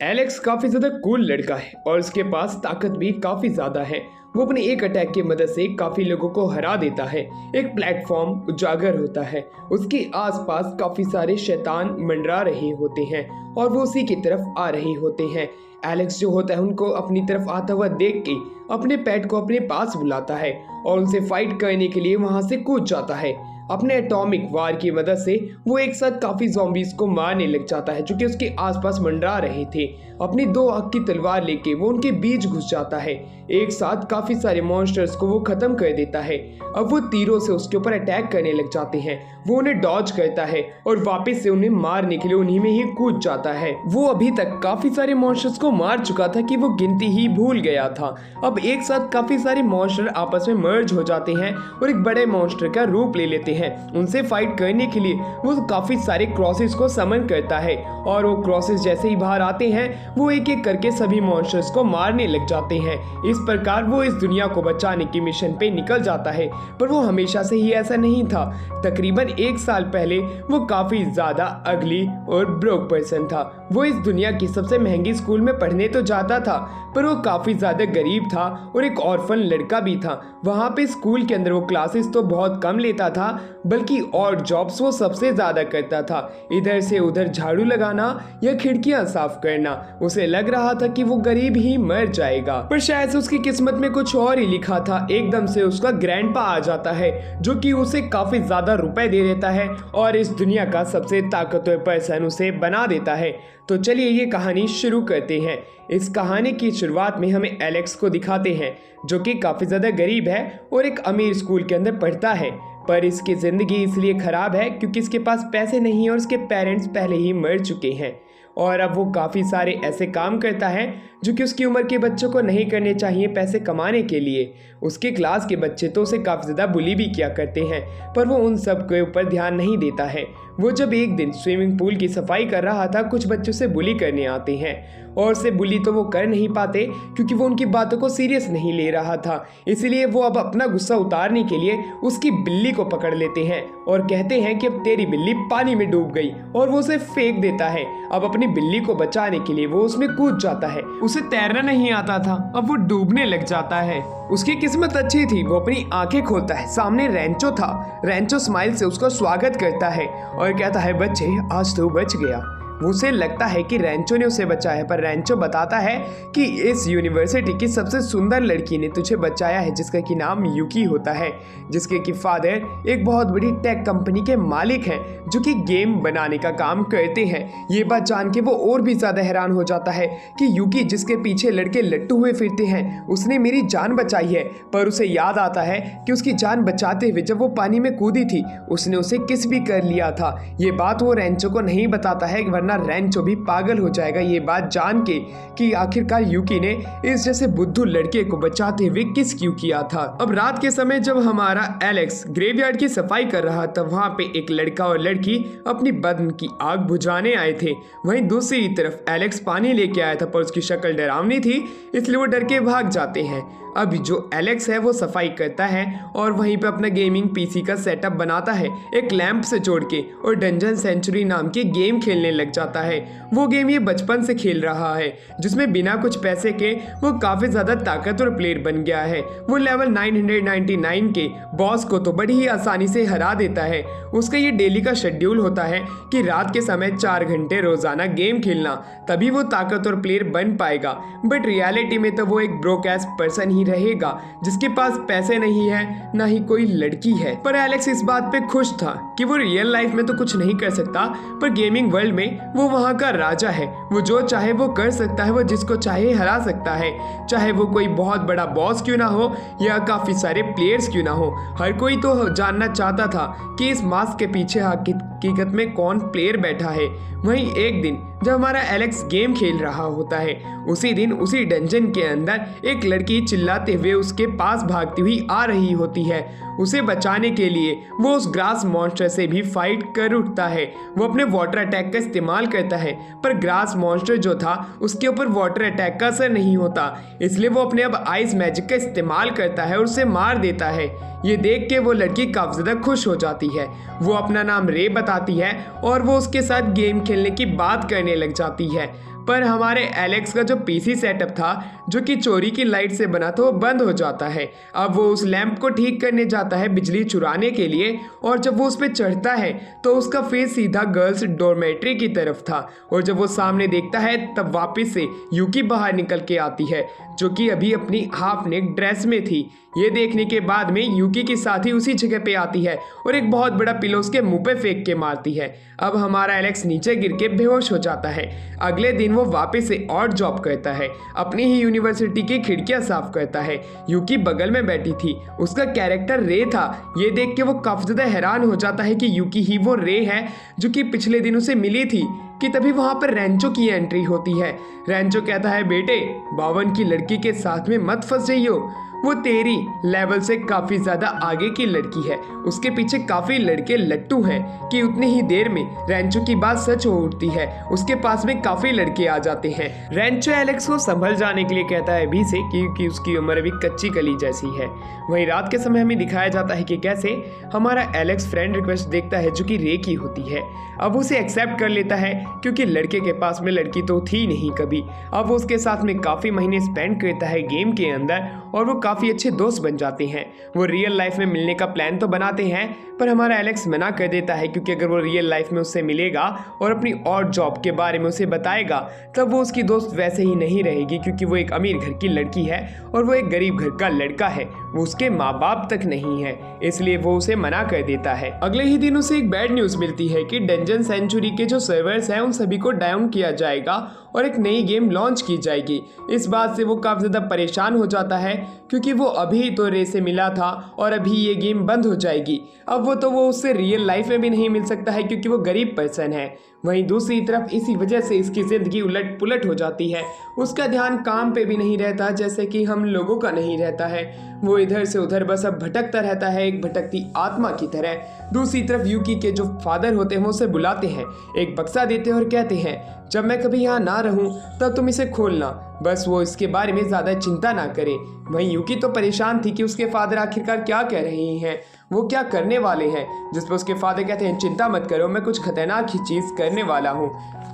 Alex काफी ज्यादा cool लड़का है और उसके पास ताकत भी काफी ज्यादा है। वो अपने एक अटैक की मदद से काफी लोगों को हरा देता है। एक प्लेटफॉर्म उजागर होता है। उसके आसपास काफी सारे शैतान मंडरा रहे होते हैं और वो उसी की तरफ आ रहे होते हैं। एलेक्स जो होता है उनको अपनी तरफ आता हुआ देख के अपने पेट को अपने पास बुलाता है और उनसे फाइट करने के लिए वहां से कूद जाता है। अपने एटॉमिक वार की मदद से वो एक साथ काफी ज़ॉम्बीज़ को मारने लग जाता है जो कि उसके आसपास मंडरा रहे थे। अपनी 2 आंख की तलवार लेके वो उनके बीच घुस जाता है। एक साथ काफी सारे मॉन्स्टर्स को वो खत्म कर देता है। अब वो तीरों से उसके ऊपर अटैक करने लग जाते हैं। वो उन्हें डॉज करता है और वापस से उन्हें मारने के लिए उन्हीं में ही कूद जाता है। वो अभी तक काफी सारे मॉन्स्टर्स को मार चुका था कि वो गिनती ही भूल गया था। अब एक साथ काफी सारे मॉन्स्टर आपस में मर्ज हो जाते हैं और एक बड़े मॉन्स्टर का रूप ले लेते हैं। उनसे फाइट करने के लिए वो काफी सारे क्रॉसेस को समन करता है और वो क्रॉसेस जैसे ही बाहर आते हैं वो एक एक करके सभी मॉन्स्टर्स को मारने लग जाते हैं। इस प्रकार वो इस दुनिया को बचाने की मिशन पे निकल जाता है। पर वो हमेशा से ही ऐसा नहीं था। तकरीबन 1 साल पहले वो काफी ज्यादा अगली और ब्रोक पर्सन था। वो इस दुनिया की सबसे महंगी स्कूल में पढ़ने तो जाता था पर वो काफी ज्यादा गरीब था और एक ऑर्फन लड़का भी था। वहाँ पे स्कूल के अंदर वो क्लासेस तो बहुत कम लेता था बल्कि और जॉब्स वो सबसे ज्यादा करता था। इधर से उधर झाड़ू लगाना या खिड़कियां साफ करना। उसे लग रहा था कि वो गरीब ही मर जाएगा पर शायद से उसकी किस्मत में कुछ और ही लिखा था। एकदम से उसका ग्रैंडपा आ जाता है जो कि उसे काफी ज्यादा रुपए दे देता है और इस दुनिया का सबसे ताकतवर पर्सन उसे बना देता है। तो चलिए ये कहानी शुरू करते हैं। इस कहानी की शुरुआत में हमें एलेक्स को दिखाते हैं जो कि काफी ज्यादा गरीब है और एक अमीर स्कूल के अंदर पढ़ता है। पर इसकी ज़िंदगी इसलिए ख़राब है क्योंकि इसके पास पैसे नहीं और उसके पेरेंट्स पहले ही मर चुके हैं और अब वो काफ़ी सारे ऐसे काम करता है जो कि उसकी उम्र के बच्चों को नहीं करने चाहिए पैसे कमाने के लिए। उसके क्लास के बच्चे तो उसे काफ़ी ज़्यादा बुली भी किया करते हैं पर वो उन सब के ऊपर ध्यान नहीं देता है। वो जब एक दिन स्विमिंग पूल की सफाई कर रहा था कुछ बच्चों से बुली करने आते हैं और उसे बुली तो वो कर नहीं पाते क्योंकि वो उनकी बातों को सीरियस नहीं ले रहा था। इसलिए वो अब अपना गुस्सा उतारने के लिए उसकी बिल्ली को पकड़ लेते हैं और कहते हैं कि अब तेरी बिल्ली पानी में डूब गई और वो उसे फेंक देता है। अब अपनी बिल्ली को बचाने के लिए वो उसमें कूद जाता है। उसे तैरना नहीं आता था, अब वो डूबने लग जाता है। उसकी किस्मत अच्छी थी, वो अपनी आंखें खोलता है, सामने रेंचो था। रेंचो स्माइल से उसका स्वागत करता है और कहता है बच्चे आज तो बच गया। उसे लगता है कि रेंचो ने उसे बचाया पर रेंचो बताता है कि इस यूनिवर्सिटी की सबसे सुंदर लड़की ने तुझे बचाया है जिसका कि नाम यूकी होता है, जिसके कि फादर एक बहुत बड़ी टेक कंपनी के मालिक हैं जो कि गेम बनाने का काम करते हैं। ये बात जान के वो और भी ज़्यादा हैरान हो जाता है कि यूकी जिसके पीछे लड़के लट्टू हुए फिरते हैं उसने मेरी जान बचाई है। पर उसे याद आता है कि उसकी जान बचाते हुए जब वो पानी में कूदी थी उसने उसे किस भी कर लिया था। ये बात वो रेंचो को नहीं बताता है वरना रेंचो भी पागल हो जाएगा ये बात जान के कि आखिरकार यूकी ने इस जैसे बुद्धू लड़के को बचाते हुए किस क्यों किया था। अब रात के समय जब हमारा एलेक्स ग्रेवयार्ड की सफाई कर रहा था वहां पे एक लड़का और लड़की अपनी बदन की आग बुझाने आए थे। वहीं दूसरी तरफ एलेक्स पानी लेके आया था पर उसकी शक्ल डरावनी थी इसलिए वो डर के भाग जाते हैं। अब जो एलेक्स है वो सफाई करता है और वहीं पे अपना गेमिंग पीसी का सेटअप बनाता है एक लैंप से जोड़ के और डंजन सेंचुरी नाम की गेम खेलने लग जाता है। वो गेम ये बचपन से खेल रहा है जिसमें बिना कुछ पैसे के वो काफ़ी ज़्यादा ताकतवर प्लेयर बन गया है। वो लेवल 999 के बॉस को तो बड़ी ही आसानी से हरा देता है। उसका ये डेली का शेड्यूल होता है कि रात के समय 4 घंटे रोज़ाना गेम खेलना, तभी वो ताकतवर प्लेयर बन पाएगा। बट रियलिटी में तो वो एक ब्रोक एस पर्सन ही रहेगा जिसके पास पैसे नहीं है ना ही कोई लड़की है। पर एलेक्स इस बात पे खुश था कि वो रियल लाइफ में तो कुछ नहीं कर सकता पर गेमिंग वर्ल्ड में वो वहाँ का राजा है। वो जो चाहे वो कर सकता है, वो जिसको चाहे हरा सकता है, चाहे वो कोई बहुत बड़ा बॉस क्यों ना हो या काफी सारे प्लेयर्स क्यों ना हो। हर कोई तो जानना चाहता था कि इस मास्क के पीछे हकीकत में कौन प्लेयर बैठा है। वहीं एक दिन जब हमारा एलेक्स गेम खेल रहा होता है उसी दिन उसी डंजन के अंदर एक लड़की चिल्लाते हुए उसके पास भागती हुई आ रही होती है। उसे बचाने के लिए वो उस ग्रास मॉन्स्टर से भी फाइट कर उठता है। वो अपने वाटर अटैक का इस्तेमाल करता है पर ग्रास मॉन्स्टर जो था उसके ऊपर वाटर अटैक का असर नहीं होता, इसलिए वो अपने अब आइस मैजिक का इस्तेमाल करता है और उसे मार देता है। ये देख के वो लड़की काफी ज्यादा खुश हो जाती है। वो अपना नाम रे बताती है और वो उसके साथ गेम खेलने की बात करने लग जाती है। पर हमारे एलेक्स का जो पीसी सेटअप था जो कि चोरी की लाइट से बना था वो बंद हो जाता है। अब वो उस लैंप को ठीक करने जाता है बिजली चुराने के लिए, और जब वो उस पर चढ़ता है तो उसका फेस सीधा गर्ल्स डॉर्मेट्री की तरफ था। और जब वो सामने देखता है तब वापस से यूकी बाहर निकल के आती है जो कि अभी अपनी हाफ नेक ड्रेस में थी। ये देखने के बाद में यूकी के साथ ही उसी जगह पे आती है और एक बहुत बड़ा पिलो उसके मुंह पे फेंक के मारती है। अब हमारा एलेक्स नीचे गिर के बेहोश हो जाता है। अगले दिन वो वापस से और जॉब करता है, अपनी ही यूनिवर्सिटी की खिड़कियां साफ करता है। यूकी बगल में बैठी थी, उसका कैरेक्टर रे था। ये देख के वो काफी ज्यादा हैरान हो जाता है कि यूकी ही वो रे है जो कि पिछले दिन उसे मिली थी। कि तभी वहां पर रेंचो की एंट्री होती है। रेंचो कहता है, बेटे 52 की लड़की के साथ में मत फंस जाइयो, वो तेरी लेवल से काफी ज्यादा आगे की लड़की है, उसके पीछे काफी लड़के लट्टू हैं। कि उतनी ही देर में रेंचो की बात सच हो उठती है, उसके पास में काफी लड़के आ जाते हैं। रेंचो एलेक्स को संभल जाने के लिए कहता है अभी से, क्योंकि उसकी उम्र अभी कच्ची कली जैसी है। वहीं रात के समय हमें दिखाया जाता है कि कैसे हमारा एलेक्स फ्रेंड रिक्वेस्ट देखता है जो कि रे की होती है। अब उसे एक्सेप्ट कर लेता है क्योंकि लड़के के पास में लड़की तो थी नहीं कभी। अब वो उसके साथ में काफी महीने स्पेंड करता है गेम के अंदर और वो काफी अच्छे दोस्त बन जाते हैं। वो रियल लाइफ में मिलने का प्लान तो बनाते हैं पर हमारा एलेक्स मना कर देता है क्योंकि अगर वो रियल लाइफ में उससे मिलेगा और अपनी और जॉब के बारे में उसे बताएगा तब वो उसकी दोस्त वैसे ही नहीं रहेगी, क्योंकि वो एक अमीर घर की लड़की है और वो एक गरीब घर का लड़का है, वो उसके माँ बाप तक नहीं है, इसलिए वो उसे मना कर देता है। अगले ही दिन उसे एक बैड न्यूज मिलती है कि डंजन सेंचुरी के जो सर्वर्स हैं उन सभी को डाउन किया जाएगा और एक नई गेम लॉन्च की जाएगी। इस बात से वो काफी ज्यादा परेशान हो जाता है क्योंकि वो अभी तो रे से मिला था और अभी ये गेम बंद हो जाएगी। अब वो उससे रियल लाइफ में भी नहीं मिल सकता है क्योंकि वो गरीब पर्सन है। वहीं दूसरी तरफ इसी वजह से इसकी जिंदगी उलट पुलट हो जाती है। उसका ध्यान काम पे भी नहीं रहता जैसे कि हम लोगों का नहीं रहता है। वो इधर से उधर बस अब भटकता रहता है, एक भटकती आत्मा की तरह। दूसरी तरफ यूकी के जो फादर होते हैं वो उसे बुलाते हैं, एक बक्सा देते हैं और कहते हैं जब मैं कभी यहाँ ना रहूँ तब तुम इसे खोलना, बस वो इसके बारे में ज़्यादा चिंता ना करे। वहीं यूकी तो परेशान थी कि उसके फादर आखिरकार क्या कह रहे हैं, वो क्या करने वाले हैं, जिस पर उसके फादर कहते हैं चिंता मत करो, मैं कुछ खतरनाक ही चीज़ करने वाला हूँ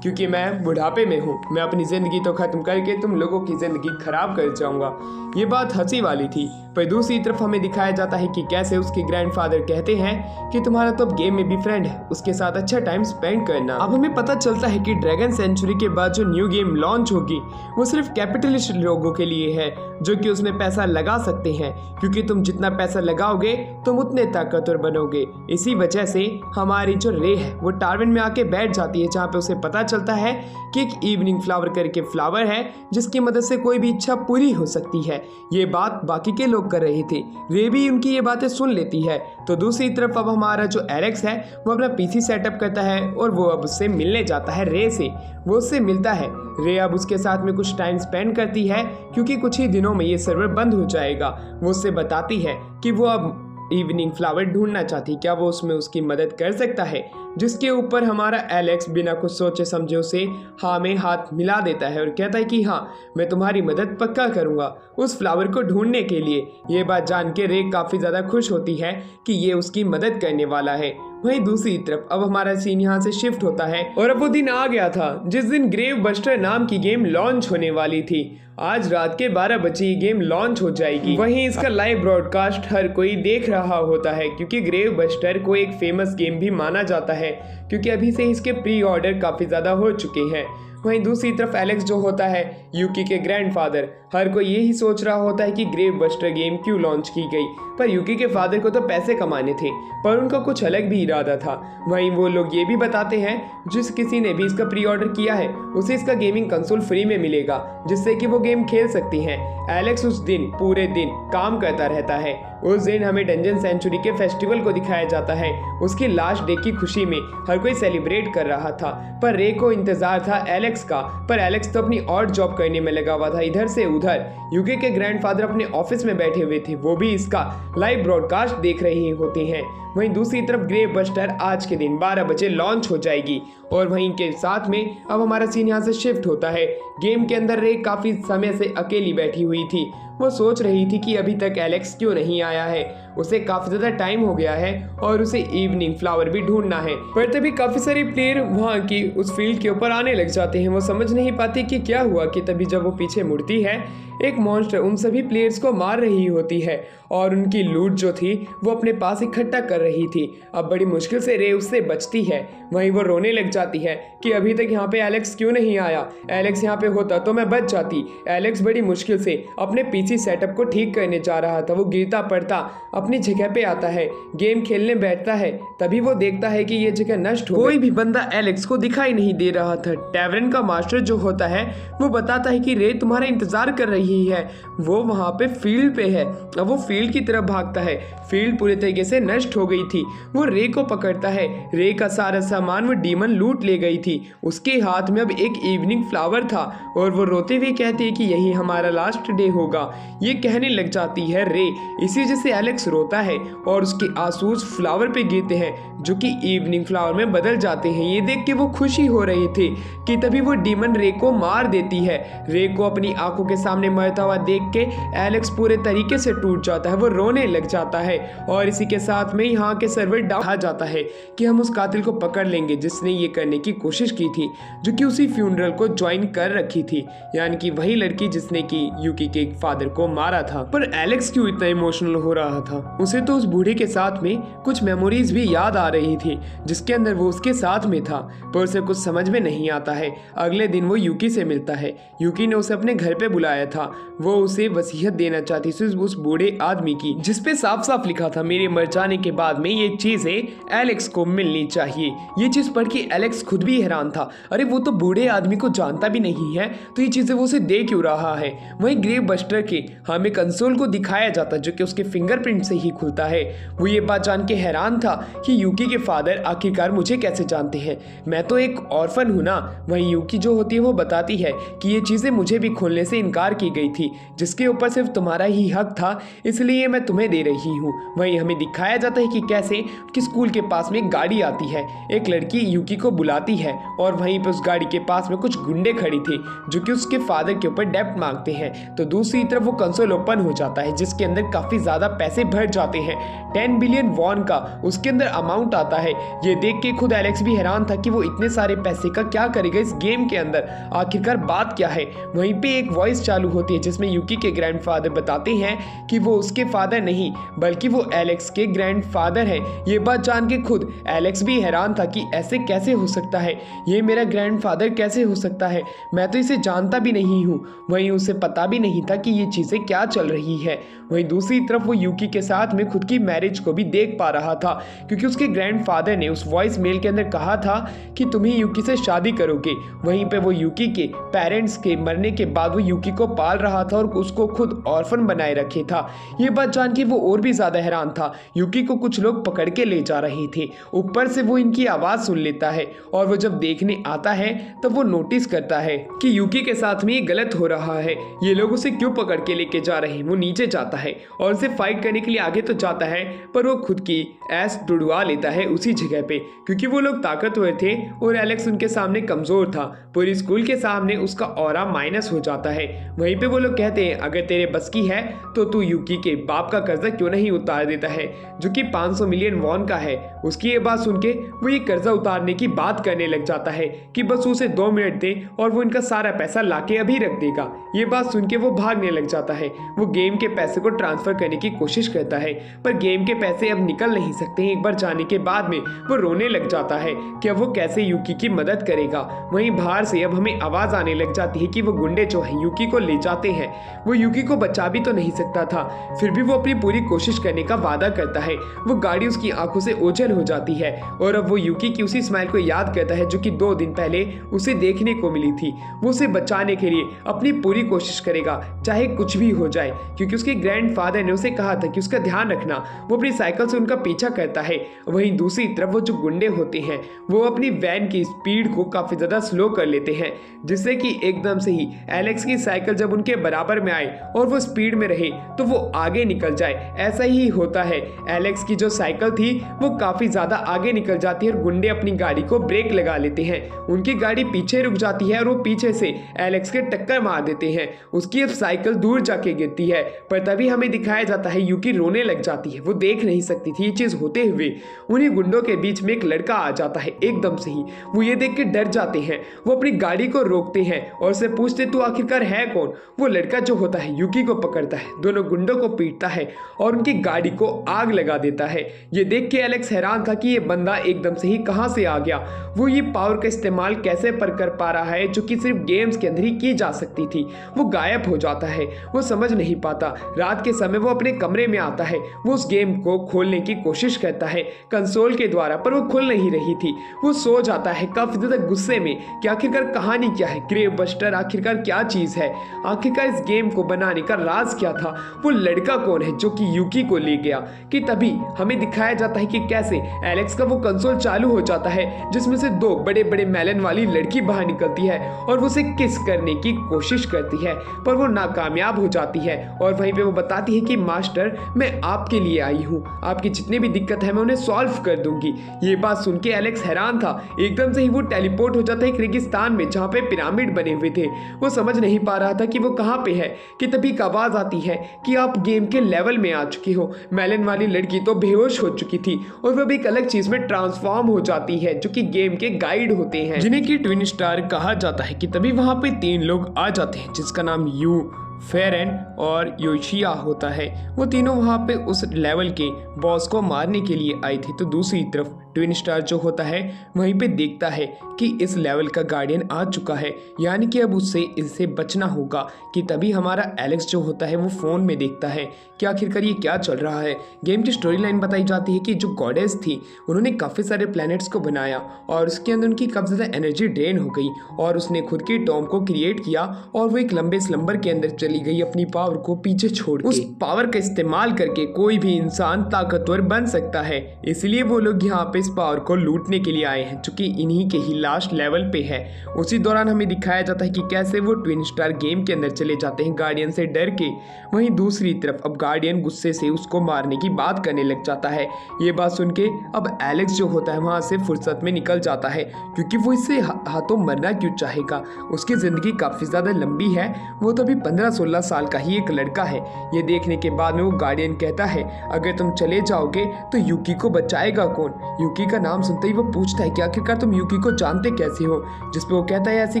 क्योंकि मैं बुढ़ापे में हूँ, मैं अपनी ज़िंदगी तो ख़त्म करके तुम लोगों की ज़िंदगी खराब कर जाऊँगा। ये बात हंसी वाली थी। पर दूसरी तरफ हमें दिखाया जाता है कि कैसे उसके ग्रैंडफादर कहते हैं कि तुम्हारा तो अब गेम में भी फ्रेंड है, उसके साथ अच्छा टाइम स्पेंड करना। अब हमें पता चलता है कि ड्रैगन सेंचुरी के बाद जो न्यू गेम लॉन्च होगी वो सिर्फ कैपिटलिस्ट लोगों के लिए है जो कि उसमें पैसा लगा सकते हैं, क्योंकि तुम जितना पैसा लगाओगे तुम उतने ताकतवर बनोगे। इसी वजह से हमारी जो रे है वो टारविन में आके बैठ जाती है जहाँ पे उसे पता चलता है कि एक इवनिंग फ्लावर करके फ्लावर है जिसकी मदद से कोई भी इच्छा पूरी हो सकती है। ये बात बाकी के लोग कर रहे थे, रे भी उनकी ये बातें सुन लेती है। तो दूसरी तरफ अब हमारा जो एलेक्स है वो अपना पीसी सेटअप करता है और वो अब उससे मिलने जाता है रे से। वो उससे मिलता है, रे अब उसके साथ में कुछ टाइम स्पेंड करती है क्योंकि कुछ ही दिनों में ये सर्वर बंद हो जाएगा। वो उससे बताती है कि वो अब इवनिंग फ्लावर ढूंढना चाहती, क्या वो उसमें उसकी मदद कर सकता है, जिसके ऊपर हमारा एलेक्स बिना कुछ सोचे समझे उसे हाँ में हाथ मिला देता है और कहता है कि हाँ मैं तुम्हारी मदद पक्का करूँगा उस फ्लावर को ढूंढने के लिए। ये बात जान के रे काफ़ी ज़्यादा खुश होती है कि ये उसकी मदद करने वाला है। वहीं दूसरी तरफ अब हमारा सीन यहाँ से शिफ्ट होता है और अब वो दिन आ गया था जिस दिन ग्रेव बस्टर नाम की गेम लॉन्च होने वाली थी। आज रात के 12 बजे ये गेम लॉन्च हो जाएगी। वहीं इसका लाइव ब्रॉडकास्ट हर कोई देख रहा होता है क्योंकि ग्रेव बस्टर को एक फेमस गेम भी माना जाता है क्योंकि अभी से इसके प्री ऑर्डर काफ़ी ज़्यादा हो चुके हैं। वहीं दूसरी तरफ एलेक्स जो होता है यूकी के ग्रैंडफादर, हर कोई यही सोच रहा होता है कि ग्रेव बस्टर गेम क्यों लॉन्च की गई, पर यूकी के फादर को तो पैसे कमाने थे पर उनका कुछ अलग भी इरादा था। वहीं वो लोग ये भी बताते हैं जिस किसी ने भी इसका प्री ऑर्डर किया है उसे इसका गेमिंग कंसोल फ्री में मिलेगा जिससे कि वो गेम खेल सकती हैं। एलेक्स उस दिन पूरे दिन काम करता रहता है। उस दिन हमें डंजन सेंचुरी के फेस्टिवल को दिखाया जाता है। उसकी लास्ट डे की खुशी में हर कोई सेलिब्रेट कर रहा था पर रे को इंतजार था एलेक्स का, पर एलेक्स तो अपनी और जॉब करने में लगा हुआ था इधर से उधर। यूके के ग्रैंडफादर अपने ऑफिस में बैठे हुए थे, वो भी इसका लाइव ब्रॉडकास्ट देख रहे होते हैं। वहीं दूसरी तरफ ग्रेव बस्टर आज के दिन 12 बजे लॉन्च हो जाएगी और वहीं के साथ में अब हमारा सीन यहाँ से शिफ्ट होता है। गेम के अंदर रे काफ़ी समय से अकेली बैठी हुई थी। वो सोच रही थी कि अभी तक एलेक्स क्यों नहीं आया है। उसे काफी ज्यादा टाइम हो गया है और उसे इवनिंग फ्लावर भी ढूंढना है। पर तभी काफी सारे प्लेयर वहाँ की उस फील्ड के ऊपर आने लग जाते हैं। वो समझ नहीं पाती कि क्या हुआ कि तभी जब वो पीछे मुड़ती है, एक मॉन्स्टर उन सभी प्लेयर्स को मार रही होती है और उनकी लूट जो थी वो अपने पास इकट्ठा कर रही थी। अब बड़ी मुश्किल से रे उससे बचती है। वहीं वो रोने लग जाती है कि अभी तक यहाँ पे एलेक्स क्यों नहीं आया, एलेक्स यहाँ पे होता तो मैं बच जाती। एलेक्स बड़ी मुश्किल से अपने पीसी सेटअप को ठीक करने जा रहा था। वो गिरता पड़ता अपनी जगह पे आता है, गेम खेलने बैठता है। तभी वो देखता है कि ये जगह नष्ट हो गई। कोई भी बंदा एलेक्स को दिखाई नहीं दे रहा था। टैवरन का मास्टर जो होता है वो बताता है कि रे तुम्हारा इंतजार कर रही है। वो वहाँ पे फील्ड पे है। अब वो फील्ड की तरफ भागता है। फील्ड पूरी तरीके से नष्ट हो गई थी। वो रे को पकड़ता है। रे का सारा सामान वो डीमन लूट ले गई थी। उसके हाथ में अब एक इवनिंग फ्लावर था और वो रोते हुए कहती है कि यही हमारा लास्ट डे होगा। ये कहने लग जाती है रे। इसी वजह से एलेक्स रोता है और उसके आंसू उस फ्लावर पे गिरते हैं जो कि इवनिंग फ्लावर में बदल जाते हैं। ये देख के वो खुशी हो रही थी कि तभी वो डीमन रे को मार देती है। रे को अपनी आंखों के सामने मरता हुआ देख के एलेक्स पूरे तरीके से टूट जाता है। वो रोने लग जाता है और इसी के साथ में यहाँ के सर्वर डाउन आ जाता है कि हम उस कातिल को पकड़ लेंगे जिसने ये करने की कोशिश की थी, जो कि उसी फ्यूनरल को ज्वाइन कर रखी थी, यानी कि वही लड़की जिसने की यूकी के फादर को मारा था। पर एलेक्स क्यों इतना इमोशनल हो रहा था? उसे तो उस बूढ़े के साथ में कुछ मेमोरीज भी याद आ रही थी जिसके अंदर वो उसके साथ में था, पर उसे कुछ समझ में नहीं आता है। अगले दिन वो यूकी से मिलता है। यूकी ने उसे अपने घर पे बुलाया था। वो उसे वसीयत देना चाहती थी उस बूढ़े आदमी की, जिसपे साफ साफ लिखा था मेरे मर जाने के बाद में ये चीजें एलेक्स को मिलनी चाहिए। ये चीज पढ़ के एलेक्स खुद भी हैरान था। अरे वो तो बूढ़े आदमी को जानता भी नहीं है तो ये चीजें वो उसे दे क्यों रहा है? वहीं ग्रेव बस्टर के हमें कंसोल को दिखाया जाता जो कि उसके फिंगरप्रिंट से ही खुलता है। वो ये बात जान के हैरान था कि यूकी के फादर आखिरकार मुझे कैसे जानते हैं, मैं तो एक ऑर्फन हूं ना। वहीं यूकी जो होती है वो बताती है कि ये चीजें मुझे भी खोलने से इनकार की गई थी, जिसके ऊपर सिर्फ तुम्हारा ही हक था, इसलिए मैं तुम्हें दे रही हूँ। वहीं हमें दिखाया जाता है कि कैसे कि स्कूल के पास में एक गाड़ी आती है। एक लड़की यूकी को बुलाती है और वहीं पे उस गाड़ी के पास में कुछ गुंडे खड़ी थी जो कि उसके फादर के ऊपर डेब्ट मांगते हैं। तो दूसरी तरफ वो कंसोल ओपन हो जाता है जिसके अंदर काफी ज्यादा पैसे भर जाते हैं। 10 बिलियन वॉन का उसके अंदर अमाउंट आता है। ये देख के खुद एलेक्स भी हैरान था कि वो इतने सारे पैसे का क्या करेगा इस गेम के अंदर, आखिरकार बात क्या है। वहीं पे एक वॉइस चालू होती है जिसमें यूकी के ग्रैंडफादर बताते हैं कि वो उसके फादर नहीं बल्कि वो एलेक्स के ग्रैंडफादर है। ये बात जान के खुद एलेक्स भी हैरान था कि ऐसे कैसे हो सकता है, ये मेरा ग्रैंडफादर कैसे हो सकता है, मैं तो इसे जानता भी नहीं हूँ। वहीं उसे पता भी नहीं था कि ये चीजें क्या चल रही है। वहीं दूसरी तरफ वो यूकी के साथ में खुद की मैरिज को भी देख पा रहा था क्योंकि उसके ग्रैंडफादर ने उस वॉइस मेल के अंदर कहा था कि तुम ही यूकी से शादी करोगे। वहीं पे वो यूकी के पेरेंट्स के मरने के बाद वो यूकी को पाल रहा था और उसको खुद ऑर्फन बनाए रखे था। ये बात जान के वो और भी ज्यादा हैरान था। यूकी को कुछ लोग पकड़ के ले जा रहे थे। ऊपर से वो इनकी आवाज सुन लेता है और वो जब देखने आता है तब वो नोटिस करता है कि यूकी के साथ में ये गलत हो रहा है। ये लोग उसे क्यों पकड़ के लेके जा रहे हैं। वो नीचे जाता है और उसे फाइट करने के लिए आगे तो जाता है पर वो खुद की ऐस डुडवा लेता है उसी जगह पे क्योंकि वो लोग ताकतवर थे और एलेक्स उनके सामने कमजोर था। पूरी स्कूल के सामने उसका ऑरा माइनस हो जाता है। वहीं पे वो लोग कहते हैं अगर तेरे बस की है तो तू यूकी के बाप का कर्जा क्यों नहीं उतार देता है जो कि 500 मिलियन वॉन का है। उसकी ये बात सुन के वो ये कर्जा उतारने की बात करने लग जाता है कि बस उसे 2 मिनट दे और वो इनका सारा पैसा लाके अभी रख देगा। ये बात सुन के वो भागने लग जाता है। वो गेम के पैसे को ट्रांसफर करने की कोशिश करता है पर गेम के पैसे अब निकल नहीं सकते हैं। एक बार जाने के बाद में वो रोने लग जाता है कि अब वो कैसे यूकी की मदद करेगा। वहीं बाहर से अब हमें आवाज आने लग जाती है कि वो गुंडे जो है यूकी को ले जाते हैं। वो यूकी को बचा भी तो नहीं सकता था, फिर भी वो अपनी पूरी कोशिश करने का वादा करता है। वो गाड़ी उसकी आंखों से ओझल हो जाती है और अब वो यूकी की उसी स्माइल को याद करता है जो कि 2 दिन पहले उसे देखने को मिली थी। वो उसे बचाने के लिए अपनी पूरी कोशिश करेगा चाहे कुछ भी हो जाए क्योंकि उसके ग्रैंडफादर ने उसे कहा था कि उसका ध्यान रखना। वो अपनी साइकिल से उनका पीछा करता है। वहीं दूसरी तरफ वो जो गुंडे होते हैं वो अपनी वैन की स्पीड को काफी ज्यादा स्लो कर लेते हैं जिससे कि एकदम से ही एलेक्स की साइकिल जब उनके बराबर में आए और वो स्पीड में रहे तो वो आगे निकल जाए। ऐसा ही होता है। एलेक्स की जो साइकिल थी वो काफी काफी ज्यादा आगे निकल जाती है और गुंडे अपनी गाड़ी को ब्रेक लगा लेते हैं। उनकी गाड़ी पीछे रुक जाती है और वो पीछे से एलेक्स के टक्कर मार देते हैं। उसकी अब साइकिल दूर जाके गिरती है, पर तभी हमें दिखाया जाता है यूकी रोने लग जाती है। वो देख नहीं सकती थी ये चीज होते हुए। उन्हीं गुंडों के बीच में एक लड़का आ जाता है एकदम से ही। वो ये देख के डर जाते हैं। वो अपनी गाड़ी को रोकते हैं और उससे पूछते तू आखिरकार है कौन। वो लड़का जो होता है यूकी को पकड़ता है, दोनों गुंडों को पीटता है और उनकी गाड़ी को आग लगा देता है। ये देख के एलेक्स हैरान था कि ये बंदा एकदम से ही कहां से आ गया। वो ये पावर का इस्तेमाल कैसे पर कर पा रहा है जो कि सिर्फ गेम्स के अंदर ही की जा सकती थी। वो गायब हो जाता है, वो समझ नहीं पाता। रात के समय वो अपने कमरे में आता है। वो उस गेम को खोलने की कोशिश करता है कंसोल के द्वारा, पर वो खुल नहीं रही थी। वो सो जाता है काफी ज्यादा गुस्से में कि आखिरकार कहानी क्या है, ग्रेव बस्टर आखिरकार क्या चीज है, आखिरकार इस गेम को बनाने का राज क्या था, वो लड़का कौन है जो कि यूकी को ले गया। कि तभी हमें दिखाया जाता है कि कैसे एलेक्स का वो कंसोल चालू हो जाता है जिसमें से दो बड़े बड़े मेलन वाली लड़की बाहर निकलती है और वो उसे किस करने की कोशिश करती है, पर वो नाकामयाब हो जाती है। और वहीं पे वो बताती है कि मास्टर मैं आपके लिए आई हूँ, आपकी जितनी भी दिक्कत है मैं उन्हें सॉल्व कर दूंगी। ये बात सुन के एलेक्स हैरान था। एकदम से ही वो टेलीपोर्ट हो जाता है एक रेगिस्तान में जहाँ पे पिरामिड बने हुए थे। वो समझ नहीं पा रहा था कि वो कहाँ पे है कि तभी एक आवाज आती है कि आप गेम के लेवल में आ चुके हो। मेलन वाली लड़की तो बेहोश हो चुकी थी और वह भी एक अलग चीज में ट्रांसफॉर्म हो जाती है जो कि गेम के गाइड होते हैं, जिन्हें की ट्विन स्टार कहा जाता है। कि तभी वहां पे तीन लोग आ जाते हैं जिसका नाम यू, फेरन और योशिया होता है। वो तीनों वहाँ पे उस लेवल के बॉस को मारने के लिए आई थी। तो दूसरी तरफ ट्विन स्टार जो होता है वहीं पे देखता है कि इस लेवल का गार्डियन आ चुका है, यानी कि अब उससे इससे बचना होगा। कि तभी हमारा एलेक्स जो होता है वो फ़ोन में देखता है कि आखिरकार ये क्या चल रहा है। गेम की स्टोरी लाइन बताई जाती है कि जो गॉडेस थी उन्होंने काफ़ी सारे प्लैनेट्स को बनाया और उसके अंदर उनकी काफ़ी ज़्यादा एनर्जी ड्रेन हो गई और उसने खुद की टॉम को क्रिएट किया और वो एक लंबे स्लंबर के अंदर चली गई अपनी पावर को पीछे छोड़ के। उस पावर का इस्तेमाल करके कोई भी इंसान ताकतवर बन सकता है, इसलिए वो लोग यहाँ पे इस पावर को लूटने के लिए आए हैं जो कि इन्हीं के ही लास्ट लेवल पे है। उसी दौरान हमें दिखाया जाता है कि कैसे वो ट्विन स्टार गेम के अंदर चले जाते हैं गार्डियन से डर के। वहीं दूसरी तरफ अब गार्डियन गुस्से से उसको मारने की बात करने लग जाता है। ये बात सुन के अब एलेक्स जो होता है वहां से फुर्सत में निकल जाता है क्योंकि वो इससे हाथों मरना क्यों चाहेगा। उसकी जिंदगी काफी ज्यादा लंबी है, वो तो अभी 15-16 साल का ही एक लड़का है। ये देखने के बाद में वो गार्डियन कहता है अगर तुम चले जाओगे तो यूकी को बचाएगा कौन। यूकी का नाम सुनते ही वो पूछता है कि आखिरकार तुम यूकी को जानते कैसे हो, जिस पे वो कहता है ऐसी